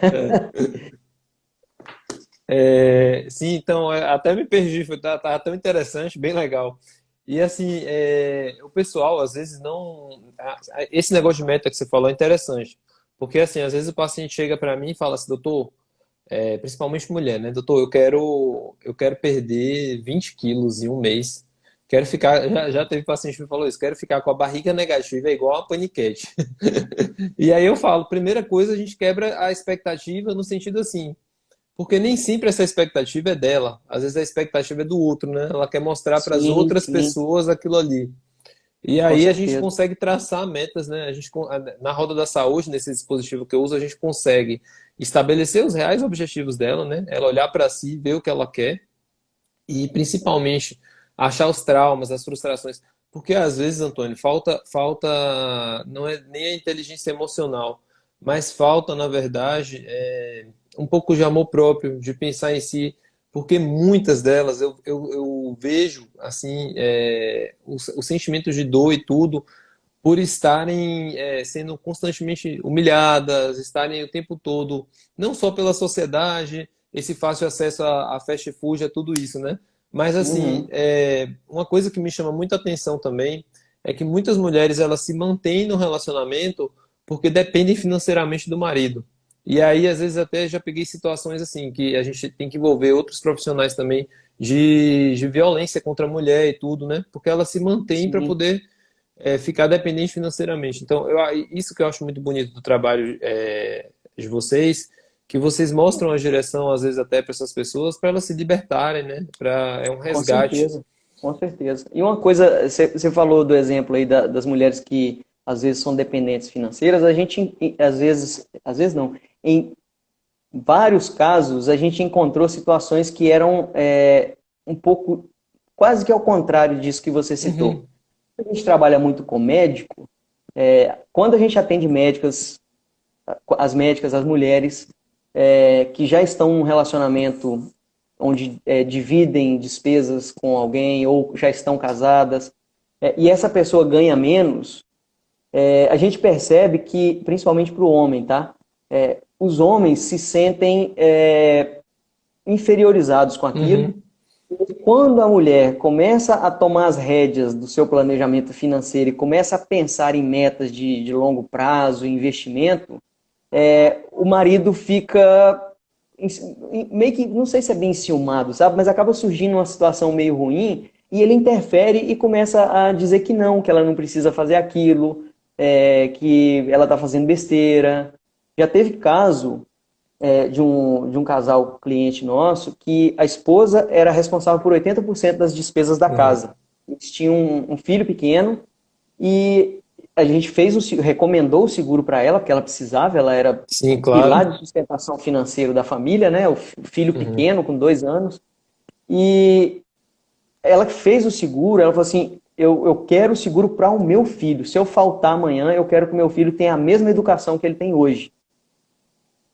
Sim, então, até me perdi, tá tão interessante, bem legal. E assim, o pessoal, às vezes, não. Esse negócio de meta que você falou é interessante. Porque, assim, às vezes o paciente chega para mim e fala assim, doutor, principalmente mulher, né? Doutor, eu quero perder 20 quilos em um mês. Quero ficar. Já teve paciente que me falou isso, quero ficar com a barriga negativa, igual a paniquete. E aí eu falo, primeira coisa, a gente quebra a expectativa no sentido assim. Porque nem sempre essa expectativa é dela. Às vezes a expectativa é do outro, né? Ela quer mostrar para as Sim, outras sim, pessoas aquilo ali. E com aí a gente certeza. consegue traçar metas, né? Na roda da saúde, nesse dispositivo que eu uso, a gente consegue estabelecer os reais objetivos dela, né? Ela olhar para si, ver o que ela quer e principalmente achar os traumas, as frustrações. Porque às vezes, Antônio, falta não é nem a inteligência emocional, mas falta, na verdade, um pouco de amor próprio, de pensar em si, porque muitas delas eu vejo assim o sentimento de dor e tudo por estarem sendo constantemente humilhadas, estarem o tempo todo, não só pela sociedade, esse fácil acesso a fast food, a tudo isso, né? Mas assim, Uhum, uma coisa que me chama muita atenção também é que muitas mulheres elas se mantêm no relacionamento porque dependem financeiramente do marido. E aí, às vezes, até já peguei situações assim, que a gente tem que envolver outros profissionais também de violência contra a mulher e tudo, né? Porque ela se mantém para sim. poder ficar dependente financeiramente. Então, isso que eu acho muito bonito do trabalho de vocês, que vocês mostram a direção, às vezes, até para essas pessoas, para elas se libertarem, né? É um Com resgate. certeza, com certeza. E uma coisa, você falou do exemplo aí das mulheres que às vezes são dependentes financeiras, a gente às vezes não, em vários casos a gente encontrou situações que eram um pouco, quase que ao contrário disso que você citou. Uhum, A gente trabalha muito com médico, quando a gente atende médicas, as médicas, as mulheres que já estão em um relacionamento onde dividem despesas com alguém ou já estão casadas, e essa pessoa ganha menos, a gente percebe que, principalmente para o homem, tá? Os homens se sentem inferiorizados com aquilo. uhum, Quando a mulher começa a tomar as rédeas do seu planejamento financeiro e começa a pensar em metas de longo prazo, investimento, o marido fica meio que, não sei se é bem enciumado, sabe? Mas acaba surgindo uma situação meio ruim e ele interfere e começa a dizer que ela não precisa fazer aquilo, que ela está fazendo besteira. Já teve caso de um casal cliente nosso que a esposa era responsável por 80% das despesas da uhum. casa. Eles tinham um filho pequeno e a gente recomendou o seguro para ela, porque ela precisava, ela era Sim, o pilar claro. de sustentação financeira da família, né? O filho Uhum, pequeno, com 2 anos. E ela fez o seguro, ela falou assim: eu quero o seguro para o meu filho. Se eu faltar amanhã, eu quero que o meu filho tenha a mesma educação que ele tem hoje.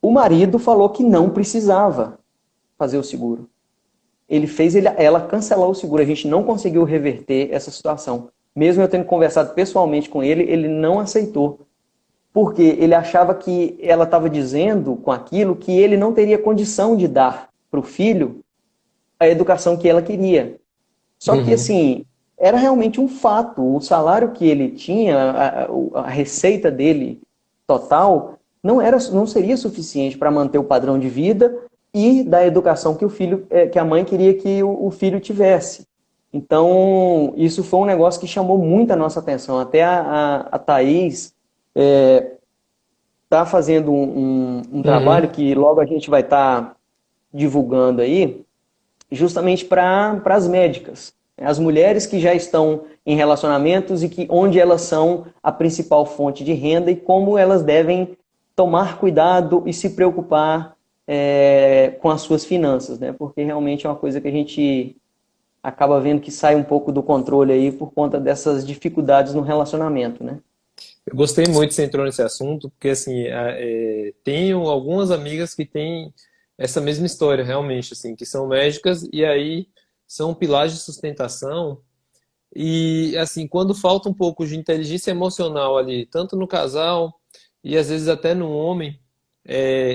O marido falou que não precisava fazer o seguro. Ela cancelou o seguro. A gente não conseguiu reverter essa situação. Mesmo eu tendo conversado pessoalmente com ele, ele não aceitou. Porque ele achava que ela estava dizendo com aquilo que ele não teria condição de dar para o filho a educação que ela queria. Só que, uhum, assim, era realmente um fato. O salário que ele tinha, a receita dele total, não seria suficiente para manter o padrão de vida e da educação que a mãe queria que o filho tivesse. Então, isso foi um negócio que chamou muito a nossa atenção. Até a Thaís está fazendo um uhum. trabalho que logo a gente vai estar divulgando aí, justamente para as médicas. As mulheres que já estão em relacionamentos e que onde elas são a principal fonte de renda e como elas devem tomar cuidado e se preocupar com as suas finanças, né? Porque realmente é uma coisa que a gente acaba vendo que sai um pouco do controle aí por conta dessas dificuldades no relacionamento, né? Eu gostei muito que você entrou nesse assunto, porque assim, tenho algumas amigas que têm essa mesma história, realmente, assim, que são médicas e aí são pilares de sustentação. E assim, quando falta um pouco de inteligência emocional ali, tanto no casal e às vezes até no homem,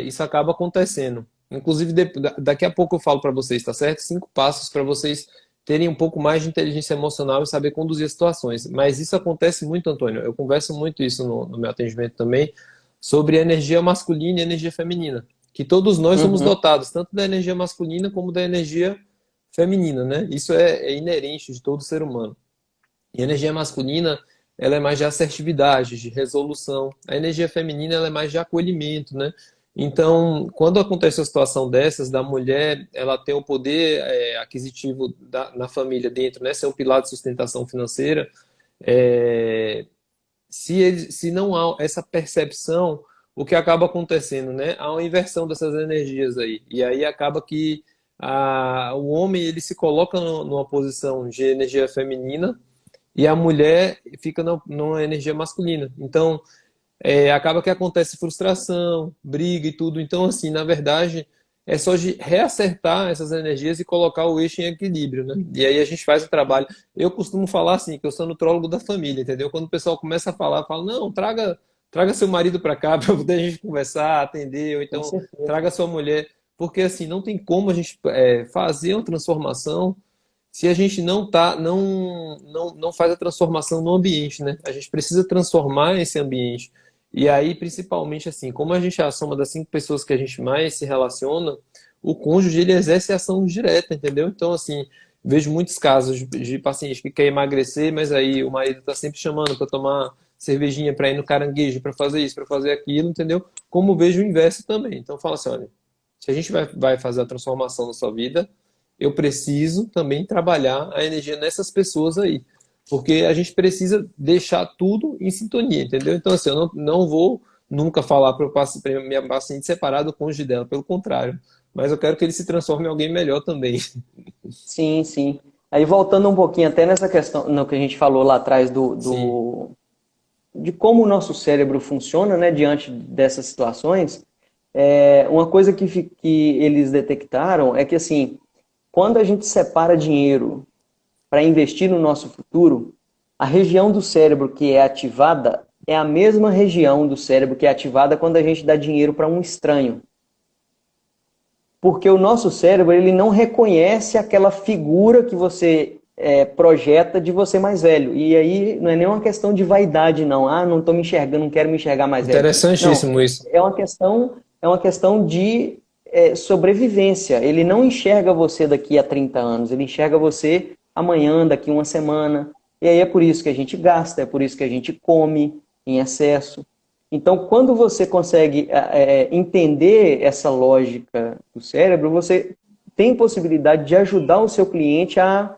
isso acaba acontecendo. Inclusive, daqui a pouco eu falo para vocês, tá certo? 5 passos para vocês terem um pouco mais de inteligência emocional e saber conduzir as situações. Mas isso acontece muito, Antônio. Eu converso muito isso no meu atendimento também, sobre energia masculina e energia feminina. Que todos nós somos Uhum. dotados, tanto da energia masculina como da energia feminina, né? Isso é inerente de todo ser humano. E a energia masculina, ela é mais de assertividade, de resolução. A energia feminina, ela é mais de acolhimento, né? Então, quando acontece uma situação dessas, da mulher, ela tem o poder aquisitivo na família dentro, né? Ser um pilar de sustentação financeira. é, se não há essa percepção, o que acaba acontecendo, né? Há uma inversão dessas energias aí. E aí acaba que o homem, ele se coloca numa posição de energia feminina, e a mulher fica numa energia masculina. Então, acaba que acontece frustração, briga e tudo. Então, assim, na verdade, é só de reacertar essas energias e colocar o eixo em equilíbrio, né? E aí a gente faz o trabalho. Eu costumo falar assim, que eu sou nutrólogo da família, entendeu? Quando o pessoal começa a falar, fala, não, traga seu marido para cá para poder a gente conversar, atender, ou Com então certeza. traga sua mulher. Porque, assim, não tem como a gente fazer uma transformação se a gente não faz a transformação no ambiente, né? A gente precisa transformar esse ambiente. E aí, principalmente assim, como a gente é a soma das 5 pessoas que a gente mais se relaciona, o cônjuge ele exerce ação direta, entendeu? Então, assim, vejo muitos casos de pacientes que querem emagrecer, mas aí o marido está sempre chamando para tomar cervejinha, para ir no caranguejo, para fazer isso, para fazer aquilo, entendeu? Como vejo o inverso também. Então, fala assim, olha, se a gente vai fazer a transformação na sua vida, eu preciso também trabalhar a energia nessas pessoas aí. Porque a gente precisa deixar tudo em sintonia, entendeu? Então, assim, eu não vou nunca falar para minha paciente separar do cônjuge dela, pelo contrário. Mas eu quero que ele se transforme em alguém melhor também. Sim, sim. Aí voltando um pouquinho até nessa questão, no que a gente falou lá atrás Sim, de como o nosso cérebro funciona, né, diante dessas situações, uma coisa que eles detectaram é que, assim, quando a gente separa dinheiro para investir no nosso futuro, a região do cérebro que é ativada é a mesma região do cérebro que é ativada quando a gente dá dinheiro para um estranho. Porque o nosso cérebro ele não reconhece aquela figura que você projeta de você mais velho. E aí não é nem uma questão de vaidade, não. Ah, não estou me enxergando, não quero me enxergar mais velho. Não, interessantíssimo isso. é uma questão de sobrevivência. Ele não enxerga você daqui a 30 anos, ele enxerga você amanhã, daqui uma semana. E aí é por isso que a gente gasta, é por isso que a gente come em excesso. Então, quando você consegue entender essa lógica do cérebro, você tem possibilidade de ajudar o seu cliente a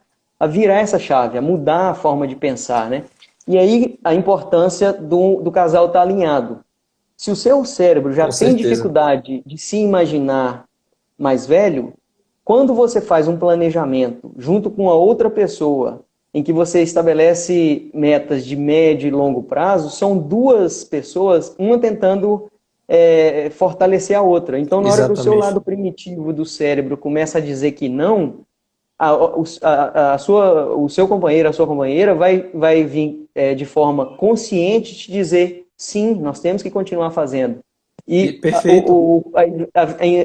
virar essa chave, a mudar a forma de pensar, né? E aí a importância do casal estar alinhado. Se o seu cérebro já Com tem certeza. dificuldade de se imaginar mais velho, quando você faz um planejamento junto com a outra pessoa, em que você estabelece metas de médio e longo prazo, são duas pessoas, uma tentando fortalecer a outra. Então, na hora que o seu Exatamente. lado primitivo do cérebro começa a dizer que não, o seu companheiro, a sua companheira vai vir de forma consciente te dizer sim, nós temos que continuar fazendo. E E perfeito.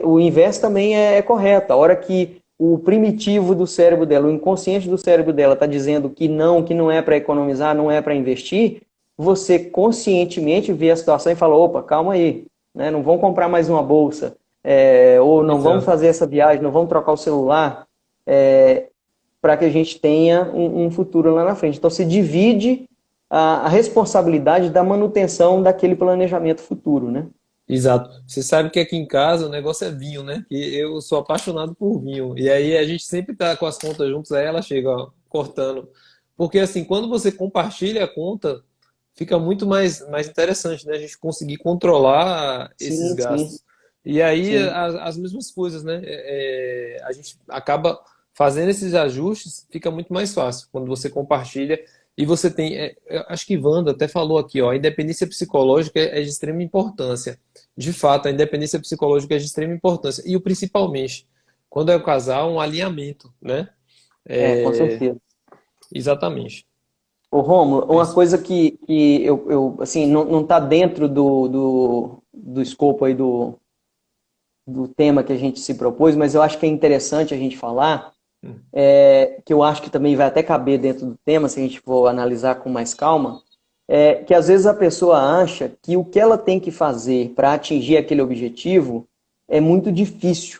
o inverso também é correto. A hora que o primitivo do cérebro dela, o inconsciente do cérebro dela está dizendo que não é para economizar, não é para investir, você conscientemente vê a situação e fala, opa, calma aí, né? Não vamos comprar mais uma bolsa, ou não vamos Exato. fazer essa viagem, não vamos trocar o celular, para que a gente tenha um futuro lá na frente. Então, se divide a responsabilidade da manutenção daquele planejamento futuro, né? Exato. Você sabe que aqui em casa o negócio é vinho, né? Que eu sou apaixonado por vinho. E aí a gente sempre tá com as contas juntas, aí ela chega, ó, cortando. Porque assim, quando você compartilha a conta, fica muito mais interessante, né? A gente conseguir controlar esses Sim, sim, gastos. E aí, sim. as mesmas coisas, né? A gente acaba fazendo esses ajustes, fica muito mais fácil quando você compartilha. E você tem, eu acho que Wanda até falou aqui, ó, a independência psicológica é de extrema importância. De fato, a independência psicológica é de extrema importância. E o principalmente, quando é o casal, um alinhamento, né? É, com É, certeza. exatamente. Ô, Rômulo, É uma isso. coisa que eu assim, não está dentro do escopo aí do tema que a gente se propôs, mas eu acho que é interessante a gente falar, Hum. que eu acho que também vai até caber dentro do tema, se a gente for analisar com mais calma, é que às vezes a pessoa acha que o que ela tem que fazer para atingir aquele objetivo é muito difícil,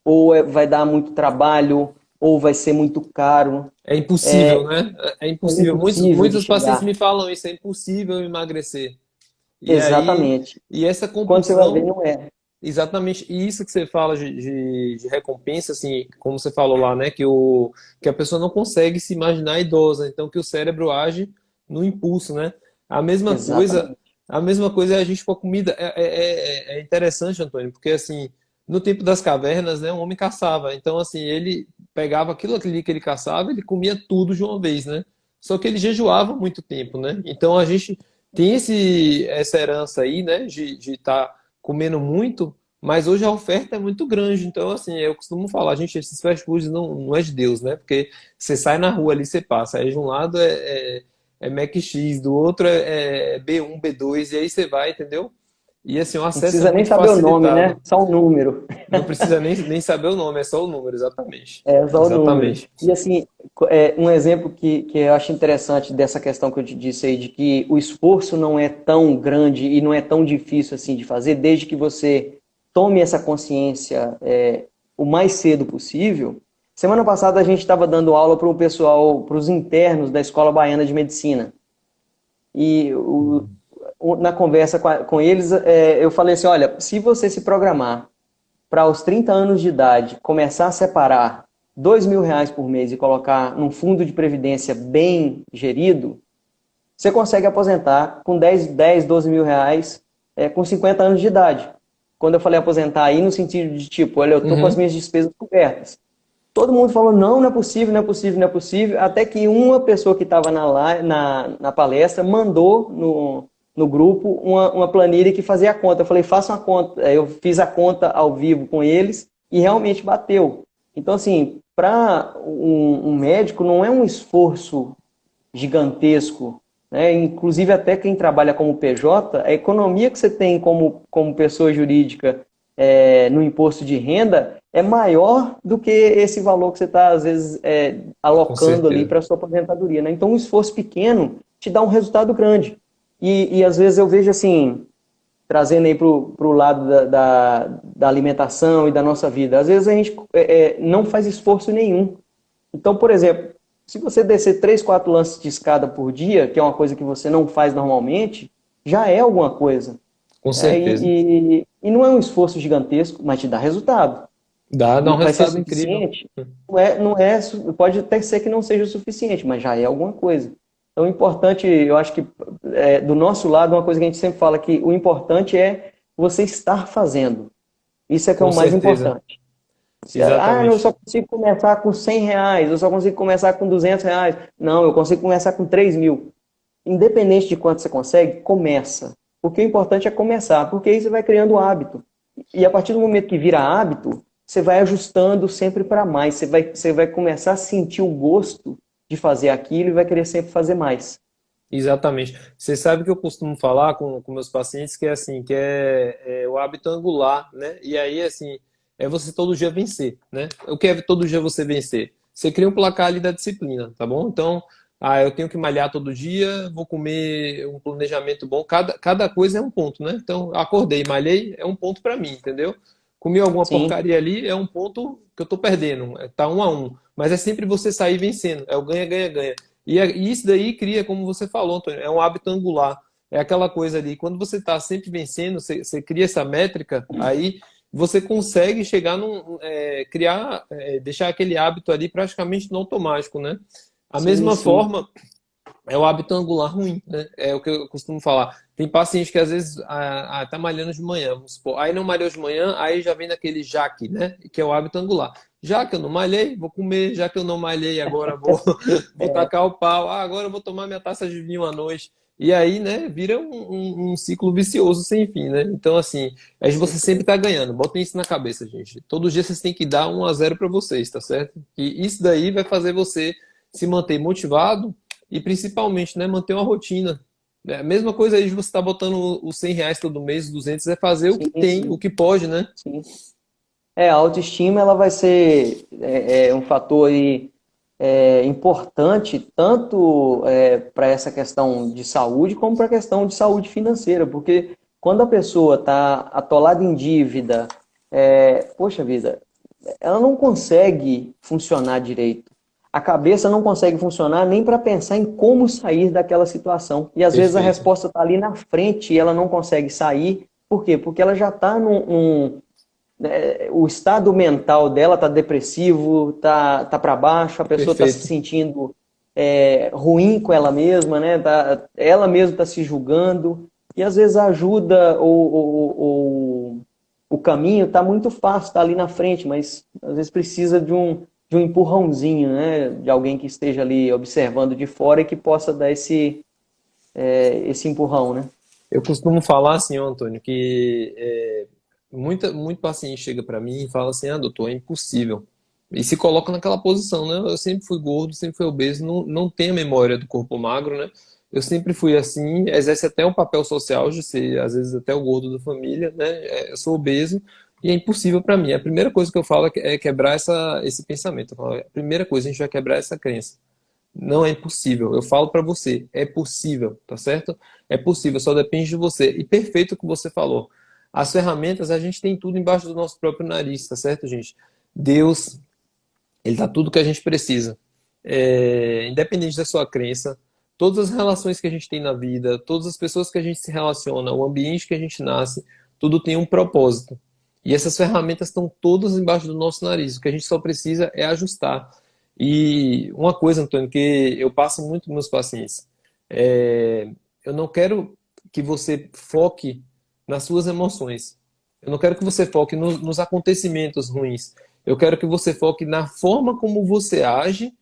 ou vai dar muito trabalho, ou vai ser muito caro, É impossível, né? É é impossível. impossível de Muitos pacientes chegar. me falam isso, é impossível emagrecer. E aí, Exatamente. e essa Quando você vai ver, compulsão, não é. exatamente, e isso que você fala de recompensa, assim, como você falou lá, né? Que a pessoa não consegue se imaginar idosa, então que o cérebro age no impulso, né? A mesma coisa, Exatamente. a mesma coisa é a gente com a comida. É interessante, Antônio, porque assim, no tempo das cavernas, né, o homem caçava. Então, assim, ele pegava aquilo ali que ele caçava, ele comia tudo de uma vez, né? Só que ele jejuava muito tempo, né? Então a gente tem essa herança aí, né, de estar comendo muito, mas hoje a oferta é muito grande. Então, assim, eu costumo falar, gente, esses fast foods não é de Deus, né? Porque você sai na rua ali, você passa. Aí de um lado é Mac X, do outro é B1, B2, e aí você vai, entendeu? E assim, o Não acesso é precisa nem muito saber o nome, né? facilitado. Só o número. Não precisa nem saber o nome, é só o número, exatamente. É só o número. Exatamente. E assim, um exemplo que eu acho interessante dessa questão que eu te disse aí, de que o esforço não é tão grande e não é tão difícil assim de fazer, desde que você tome essa consciência o mais cedo possível. Semana passada a gente estava dando aula para o pessoal, para os internos da Escola Baiana de Medicina. E na conversa com eles, eu falei assim, olha, se você se programar para aos 30 anos de idade começar a separar R$ 2.000 por mês e colocar num fundo de previdência bem gerido, você consegue aposentar com 10 12 mil reais com 50 anos de idade. Quando eu falei aposentar aí, no sentido de tipo, olha, eu estou com as Uhum. minhas despesas cobertas. Todo mundo falou, não, não é possível, não é possível, não é possível, até que uma pessoa que estava na palestra mandou no grupo uma planilha que fazia a conta. Eu falei, faça uma conta. Eu fiz a conta ao vivo com eles e realmente bateu. Então, assim, para um médico não é um esforço gigantesco, né? Inclusive até quem trabalha como PJ, a economia que você tem como pessoa jurídica no imposto de renda é maior do que esse valor que você está, às vezes, Com alocando ali certeza. para a sua aposentadoria, né? Então, um esforço pequeno te dá um resultado grande. E às vezes eu vejo assim, trazendo aí para o lado da alimentação e da nossa vida, às vezes a gente não faz esforço nenhum. Então, por exemplo, se você descer 3, 4 lances de escada por dia, que é uma coisa que você não faz normalmente, já é alguma coisa. Com Né? certeza. E não é um esforço gigantesco, mas te dá resultado. Dá um Vai ser resultado incrível. suficiente? Pode até ser que não seja o suficiente, mas já é alguma coisa. Então, o importante, eu acho que do nosso lado, uma coisa que a gente sempre fala que o importante é você estar fazendo. Isso é que é Com o mais certeza. importante. Eu Exatamente. só consigo começar com R$ 100, eu só consigo começar com R$ 200. Não, eu consigo começar com 3.000. Independente de quanto você consegue, começa. Porque o importante é começar, porque aí você vai criando hábito. E a partir do momento que vira hábito, você vai ajustando sempre para mais. Você vai começar a sentir o gosto de fazer aquilo e vai querer sempre fazer mais. Exatamente. Você sabe que eu costumo falar com meus pacientes que é assim, que é o hábito angular, né? E aí, assim, é você todo dia vencer, né? O que é todo dia você vencer? Você cria um placar ali da disciplina, tá bom? Então, eu tenho que malhar todo dia, vou comer um planejamento bom. Cada coisa é um ponto, né? Então, acordei, malhei, é um ponto para mim, entendeu? Comi alguma Sim, porcaria ali, é um ponto que eu tô perdendo, tá 1-1. Mas é sempre você sair vencendo, é o ganha, ganha, ganha. E isso daí cria, como você falou, Antônio, é um hábito angular. É aquela coisa ali, quando você está sempre vencendo, você cria essa métrica, aí você consegue chegar criar, deixar aquele hábito ali praticamente no automático, né? A Sim, mesma sim. forma, é o hábito angular ruim, né? É o que eu costumo falar. Tem paciente que às vezes tá malhando de manhã, vamos supor. Aí não malhou de manhã, aí já vem daquele jaque, né? Que é o hábito angular. Já que eu não malhei, vou comer. Já que eu não malhei, agora vou, vou É, tacar o pau. Ah, agora eu vou tomar minha taça de vinho à noite. E aí, né, vira um ciclo vicioso sem fim, né? Então, assim, aí com você sempre certeza. tá ganhando. Botem isso na cabeça, gente. Todo dia vocês têm que dar 1-0 para vocês, tá certo? E isso daí vai fazer você se manter motivado e principalmente, né, manter uma rotina. É a mesma coisa aí de você estar botando os R$ 100 todo mês, os 200, é fazer o que Sim, tem, o sim, que pode, né? sim. A autoestima ela vai ser um fator aí, importante tanto para essa questão de saúde como para a questão de saúde financeira, porque quando a pessoa está atolada em dívida, poxa vida, ela não consegue funcionar direito. A cabeça não consegue funcionar nem para pensar em como sair daquela situação. E às vezes a Perfeito. resposta está ali na frente e ela não consegue sair. Por quê? Porque ela já está o estado mental dela está depressivo, tá para baixo, a pessoa está se Perfeito. sentindo ruim com ela mesma, né? Ela mesma está se julgando. E às vezes a ajuda o caminho está muito fácil, está ali na frente, mas às vezes precisa de um empurrãozinho, né? De alguém que esteja ali observando de fora e que possa dar esse empurrão, né? Eu costumo falar assim, ó, Antônio, que muito paciente chega para mim e fala assim, ah, doutor, é impossível. E se coloca naquela posição, né? Eu sempre fui gordo, sempre fui obeso, não tenho a memória do corpo magro, né? Eu sempre fui assim, exerce até um papel social de ser, às vezes, até o gordo da família, né? Eu sou obeso e é impossível para mim. A primeira coisa que eu falo é quebrar esse pensamento. Eu falo, a primeira coisa, a gente vai quebrar essa crença. Não é impossível. Eu falo para você, é possível, tá certo? É possível, só depende de você. E perfeito o que você falou. As ferramentas, a gente tem tudo embaixo do nosso próprio nariz, tá certo, gente? Deus, ele dá tudo que a gente precisa. Independente da sua crença, todas as relações que a gente tem na vida, todas as pessoas que a gente se relaciona, o ambiente que a gente nasce, tudo tem um propósito. E essas ferramentas estão todas embaixo do nosso nariz. O que a gente só precisa é ajustar. E uma coisa, Antônio, que eu passo muito para meus pacientes, eu não quero que você foque nas suas emoções. Eu não quero que você foque nos acontecimentos ruins. Eu quero que você foque na forma como você age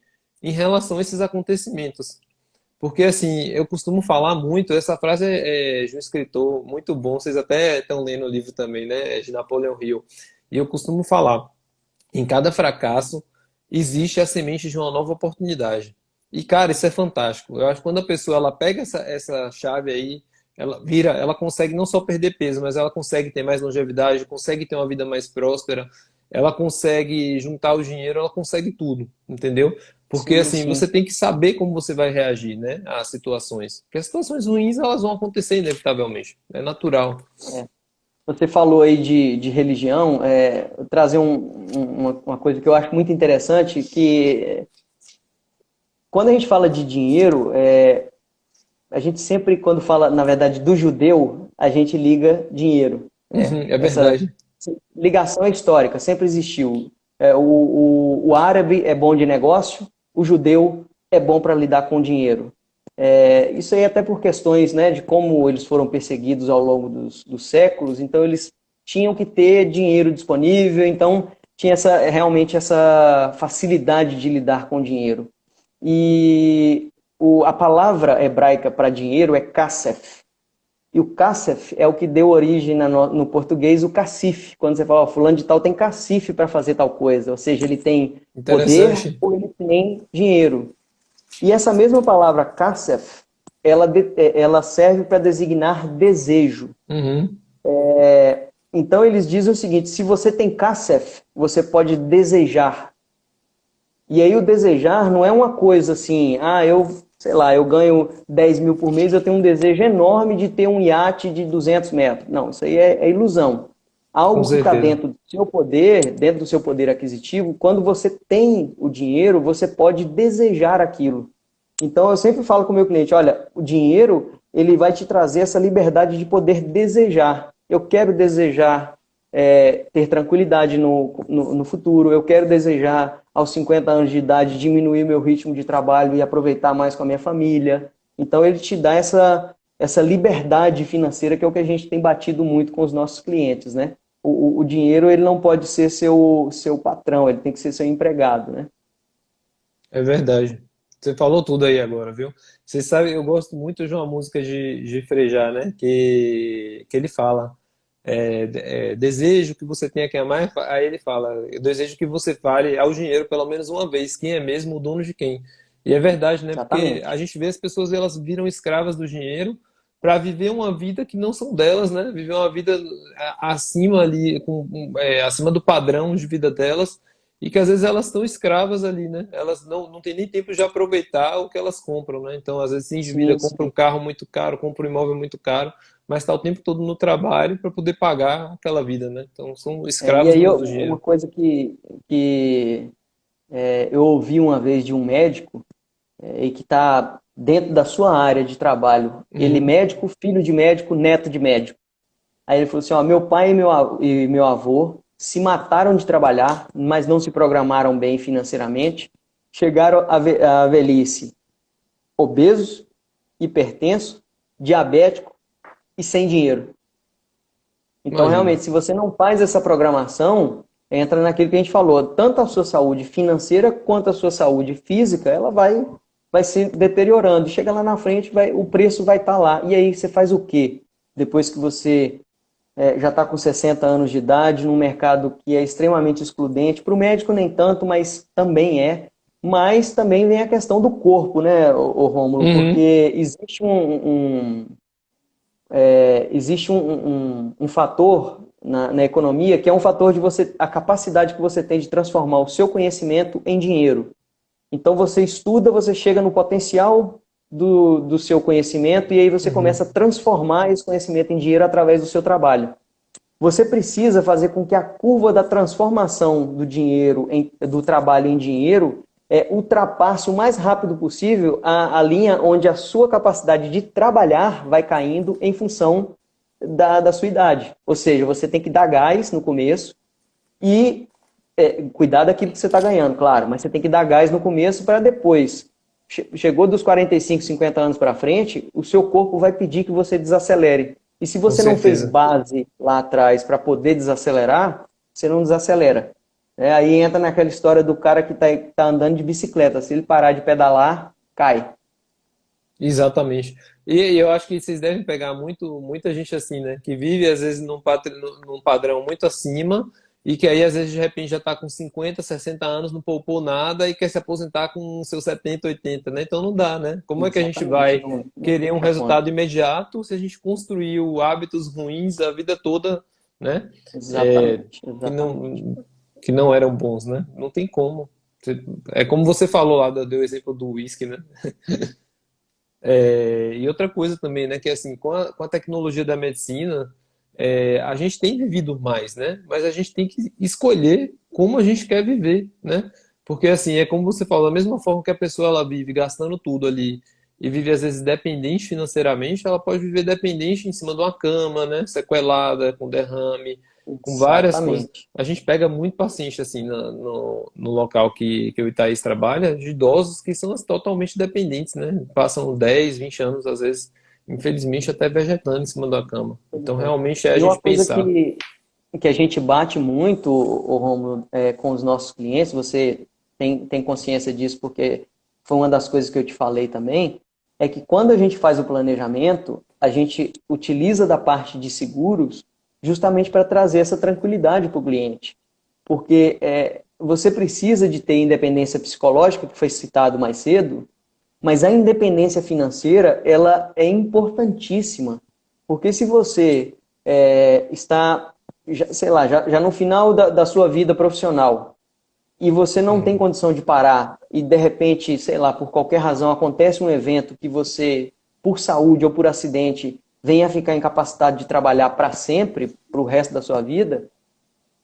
em relação a esses acontecimentos. Porque, assim, eu costumo falar muito, essa frase é de um escritor muito bom, vocês até estão lendo o livro também, né? É de Napoleão Hill. E eu costumo falar, em cada fracasso existe a semente de uma nova oportunidade. E, cara, isso é fantástico. Eu acho que quando a pessoa ela pega essa chave aí, ela vira, ela consegue não só perder peso, mas ela consegue ter mais longevidade, consegue ter uma vida mais próspera, ela consegue juntar o dinheiro, ela consegue tudo, entendeu? Porque Sim, assim, você sim. tem que saber como você vai reagir, né, às situações. Porque as situações ruins, elas vão acontecer inevitavelmente. É natural. Você falou aí de religião, trazer uma coisa que eu acho muito interessante, que quando a gente fala de dinheiro, a gente sempre, quando fala, na verdade, do judeu, a gente liga dinheiro. Uhum, é Essa verdade. ligação é histórica, sempre existiu. O árabe é bom de negócio, o judeu é bom para lidar com dinheiro. Isso aí até por questões, né, de como eles foram perseguidos ao longo dos séculos, então eles tinham que ter dinheiro disponível, então tinha realmente essa facilidade de lidar com dinheiro. E a palavra hebraica para dinheiro é kasef. E o kasef é o que deu origem no português o cacife. Quando você fala, ó, fulano de tal tem cacife para fazer tal coisa, ou seja, ele tem poder Interessante. ou ele tem dinheiro. E essa mesma palavra kasef, ela serve para designar desejo. Uhum. Então eles dizem o seguinte: se você tem kasef, você pode desejar. E aí o desejar não é uma coisa assim, sei lá, eu ganho 10 mil por mês, eu tenho um desejo enorme de ter um iate de 200 metros. Não, isso aí é ilusão. Com Algo que está certeza. dentro do seu poder aquisitivo, quando você tem o dinheiro, você pode desejar aquilo. Então eu sempre falo com o meu cliente, olha, o dinheiro, ele vai te trazer essa liberdade de poder desejar. Eu quero desejar ter tranquilidade no futuro, eu quero desejar aos 50 anos de idade diminuir meu ritmo de trabalho e aproveitar mais com a minha família. Então ele te dá essa liberdade financeira que é o que a gente tem batido muito com os nossos clientes, né? O dinheiro ele não pode ser seu patrão, ele tem que ser seu empregado, né? É verdade. Você falou tudo aí agora, viu? Você sabe, eu gosto muito de uma música de Frejá, né? Que ele fala, desejo que você tenha quem amar, aí ele fala, eu desejo que você fale ao dinheiro pelo menos uma vez, quem é mesmo o dono de quem. E é verdade, né? Porque a Exatamente. gente vê as pessoas, elas viram escravas do dinheiro para viver uma vida que não são delas, né? Viver uma vida acima ali, acima do padrão de vida delas, e que às vezes elas estão escravas ali, né? Elas não têm nem tempo de aproveitar o que elas compram, né? Então, às vezes, se endivida, Sim, compra um sim. carro muito caro, compra um imóvel muito caro, mas está o tempo todo no trabalho para poder pagar aquela vida, né? Então, são E escravos aí, do uma dinheiro. coisa que eu ouvi uma vez de um médico, e que está dentro da sua área de trabalho, ele Uhum, médico, filho de médico, neto de médico. Aí ele falou assim, ó, meu pai e meu avô se mataram de trabalhar, mas não se programaram bem financeiramente, chegaram à velhice obesos, hipertenso, diabético e sem dinheiro. Então, imagina. realmente, se você não faz essa programação, entra naquilo que a gente falou, tanto a sua saúde financeira quanto a sua saúde física, ela vai se deteriorando. Chega lá na frente, o preço vai estar lá. E aí você faz o quê? Depois que você já está com 60 anos de idade, num mercado que é extremamente excludente, para o médico nem tanto, mas também é. Mas também vem a questão do corpo, né, o Rômulo? Uhum, Porque existe um fator na economia que é um fator de você, a capacidade que você tem de transformar o seu conhecimento em dinheiro. Então você estuda, você chega no potencial do seu conhecimento e aí você uhum, começa a transformar esse conhecimento em dinheiro através do seu trabalho. Você precisa fazer com que a curva da transformação do dinheiro, do trabalho em dinheiro, ultrapasse o mais rápido possível a linha onde a sua capacidade de trabalhar vai caindo em função da sua idade. Ou seja, você tem que dar gás no começo e cuidar daquilo que você está ganhando, claro, mas você tem que dar gás no começo para depois. Chegou dos 45, 50 anos para frente, o seu corpo vai pedir que você desacelere. E se com você não fez certeza. base lá atrás para poder desacelerar, você não desacelera. Aí entra naquela história do cara que tá andando de bicicleta. Se ele parar de pedalar, cai. Exatamente. E eu acho que vocês devem pegar muita gente assim, né? Que vive às vezes num padrão muito acima e que aí às vezes de repente já está com 50, 60 anos, não poupou nada e quer se aposentar com seus 70, 80, né? Então não dá, né? Como é que a gente Exatamente. vai Não querer um fecha a conta. resultado imediato se a gente construiu hábitos ruins a vida toda, né? É, Exatamente. que Exatamente. não, que não eram bons, né? Não tem como. É como você falou lá, deu o exemplo do whisky, né? E outra coisa também, né, que assim, com a tecnologia da medicina, a gente tem vivido mais, né? Mas a gente tem que escolher como a gente quer viver, né? Porque assim, é como você falou, da mesma forma que a pessoa ela vive gastando tudo ali e vive às vezes dependente financeiramente, ela pode viver dependente em cima de uma cama, né? Sequelada, com derrame, com várias coisas. Exatamente. A gente pega muito paciente assim no local que o Itaís trabalha, de idosos que são totalmente dependentes, né? Passam 10, 20 anos, às vezes, infelizmente, até vegetando em cima da cama. Então, Pois é. realmente é a E uma gente coisa pensar. que a gente bate muito, o Romulo, com os nossos clientes, você tem consciência disso porque foi uma das coisas que eu te falei também, é que quando a gente faz o planejamento, a gente utiliza da parte de seguros justamente para trazer essa tranquilidade para o cliente. Porque você precisa de ter independência psicológica, que foi citado mais cedo, mas a independência financeira, ela é importantíssima. Porque se você está, sei lá, já no final da sua vida profissional e você não tem Uhum. condição de parar e de repente, sei lá, por qualquer razão acontece um evento que você, por saúde ou por acidente, venha a ficar incapacitado de trabalhar para sempre, para o resto da sua vida,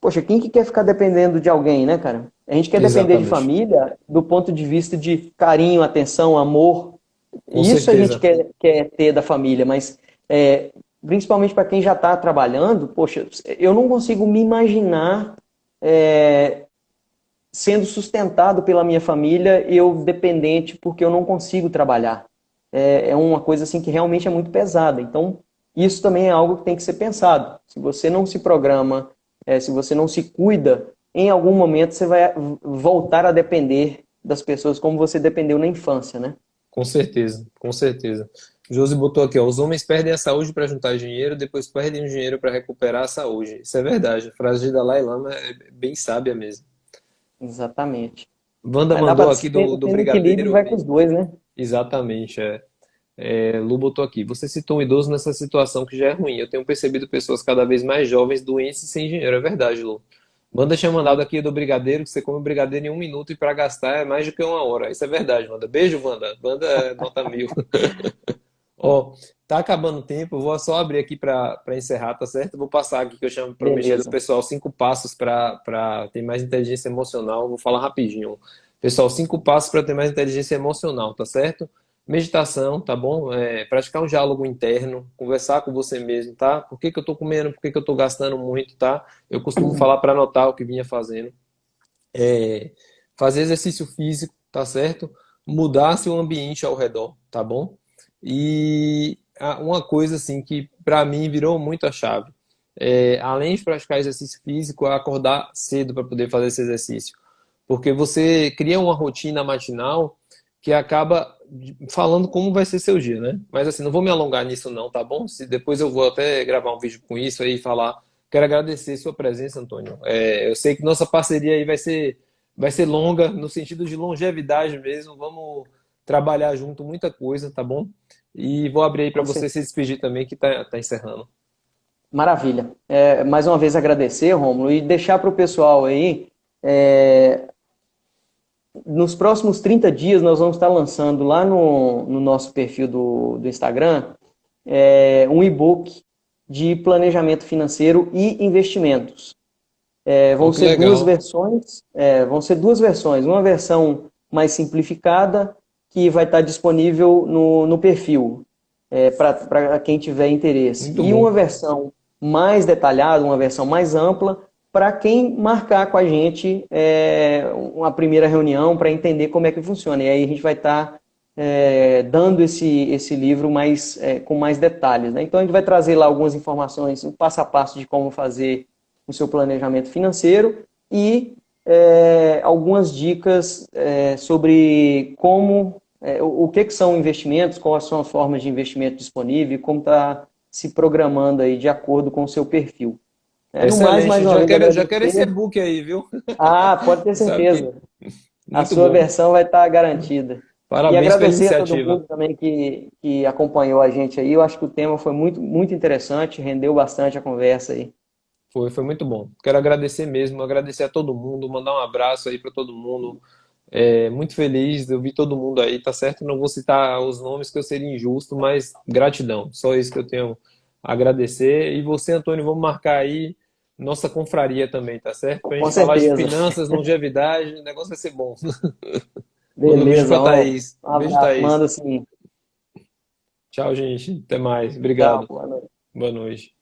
poxa, quem que quer ficar dependendo de alguém, né, cara? A gente quer depender de Exatamente. família do ponto de vista de carinho, atenção, amor. Com Isso a gente certeza. quer ter da família, mas principalmente para quem já está trabalhando, poxa, eu não consigo me imaginar sendo sustentado pela minha família, eu dependente, porque eu não consigo trabalhar. É uma coisa assim que realmente é muito pesada. Então, isso também é algo que tem que ser pensado. Se você não se programa, se você não se cuida, em algum momento você vai voltar a depender das pessoas como você dependeu na infância, né? Com certeza, com certeza. Josi botou aqui, ó, os homens perdem a saúde para juntar dinheiro, depois perdem o dinheiro para recuperar a saúde. Isso é verdade. A frase de Dalai Lama é bem sábia mesmo. Exatamente. Wanda Mas dá para mandou aqui do tendo equilíbrio, vai com brigadeiro. os dois, né? Exatamente, é. Lu botou aqui. Você citou um idoso nessa situação que já é ruim. Eu tenho percebido pessoas cada vez mais jovens, doentes e sem dinheiro. É verdade, Lu. Wanda tinha mandado aqui do brigadeiro, que você come o brigadeiro em 1 minuto e para gastar é mais do que 1 hora. Isso é verdade, Wanda. Beijo, Wanda. Wanda é nota 1000. Ó, tá acabando o tempo, eu vou só abrir aqui para encerrar, tá certo? Eu vou passar aqui que eu chamo prometido do Beleza. pessoal 5 passos para ter mais inteligência emocional. Vou falar rapidinho. Pessoal, 5 passos para ter mais inteligência emocional, tá certo? Meditação, tá bom? Praticar um diálogo interno, conversar com você mesmo, tá? Por que que eu tô comendo? Por que que eu tô gastando muito, tá? Eu costumo falar para anotar o que vinha fazendo. Fazer exercício físico, tá certo? Mudar seu ambiente ao redor, tá bom? E uma coisa assim que para mim virou muito a chave, além de praticar exercício físico, é acordar cedo para poder fazer esse exercício, porque você cria uma rotina matinal que acaba falando como vai ser seu dia, né? Mas assim, não vou me alongar nisso não, tá bom? Se depois eu vou até gravar um vídeo com isso aí e falar. Quero agradecer sua presença, Antônio. Eu sei que nossa parceria aí vai ser longa, no sentido de longevidade mesmo. Vamos trabalhar junto muita coisa, tá bom? E vou abrir aí para Com você se certeza. despedir também, que tá encerrando. Maravilha. Mais uma vez agradecer, Rômulo, e deixar para o pessoal aí, nos próximos 30 dias nós vamos estar lançando lá no nosso perfil do Instagram, um e-book de planejamento financeiro e investimentos. Ó, Vão que ser duas legal. versões, uma versão mais simplificada que vai estar disponível no perfil, para quem tiver interesse, Muito e uma bom. versão mais detalhada, uma versão mais ampla, para quem marcar com a gente uma primeira reunião para entender como é que funciona. E aí a gente vai estar dando esse livro com mais detalhes, né? Então a gente vai trazer lá algumas informações, um passo a passo de como fazer o seu planejamento financeiro e algumas dicas sobre o que são investimentos, quais são as formas de investimento disponíveis, como está se programando aí de acordo com o seu perfil. No mais Excelente. uma Já vez quero, já quero esse agradecer. e-book aí, viu? Ah, pode ter Sabe que certeza. A muito sua bom. versão vai estar garantida. E Parabéns pela agradecer a todo iniciativa. mundo também que acompanhou a gente aí. Eu acho que o tema foi muito, muito interessante, rendeu bastante a conversa aí. Foi muito bom. Quero agradecer mesmo, agradecer a todo mundo, mandar um abraço aí para todo mundo. Muito feliz, eu vi todo mundo aí, tá certo? Não vou citar os nomes que eu seria injusto, mas gratidão. Só isso que eu tenho a agradecer. E você, Antônio, vamos marcar aí nossa confraria também, tá certo? Pra Com gente falar de certeza. finanças, longevidade, o negócio vai ser bom. Manda um beijo Beleza, pra Rom. Thaís. Um Beijo, abraço. Thaís. Manda sim. Tchau, gente. Até mais. Tchau. Obrigado. Boa noite. Boa noite.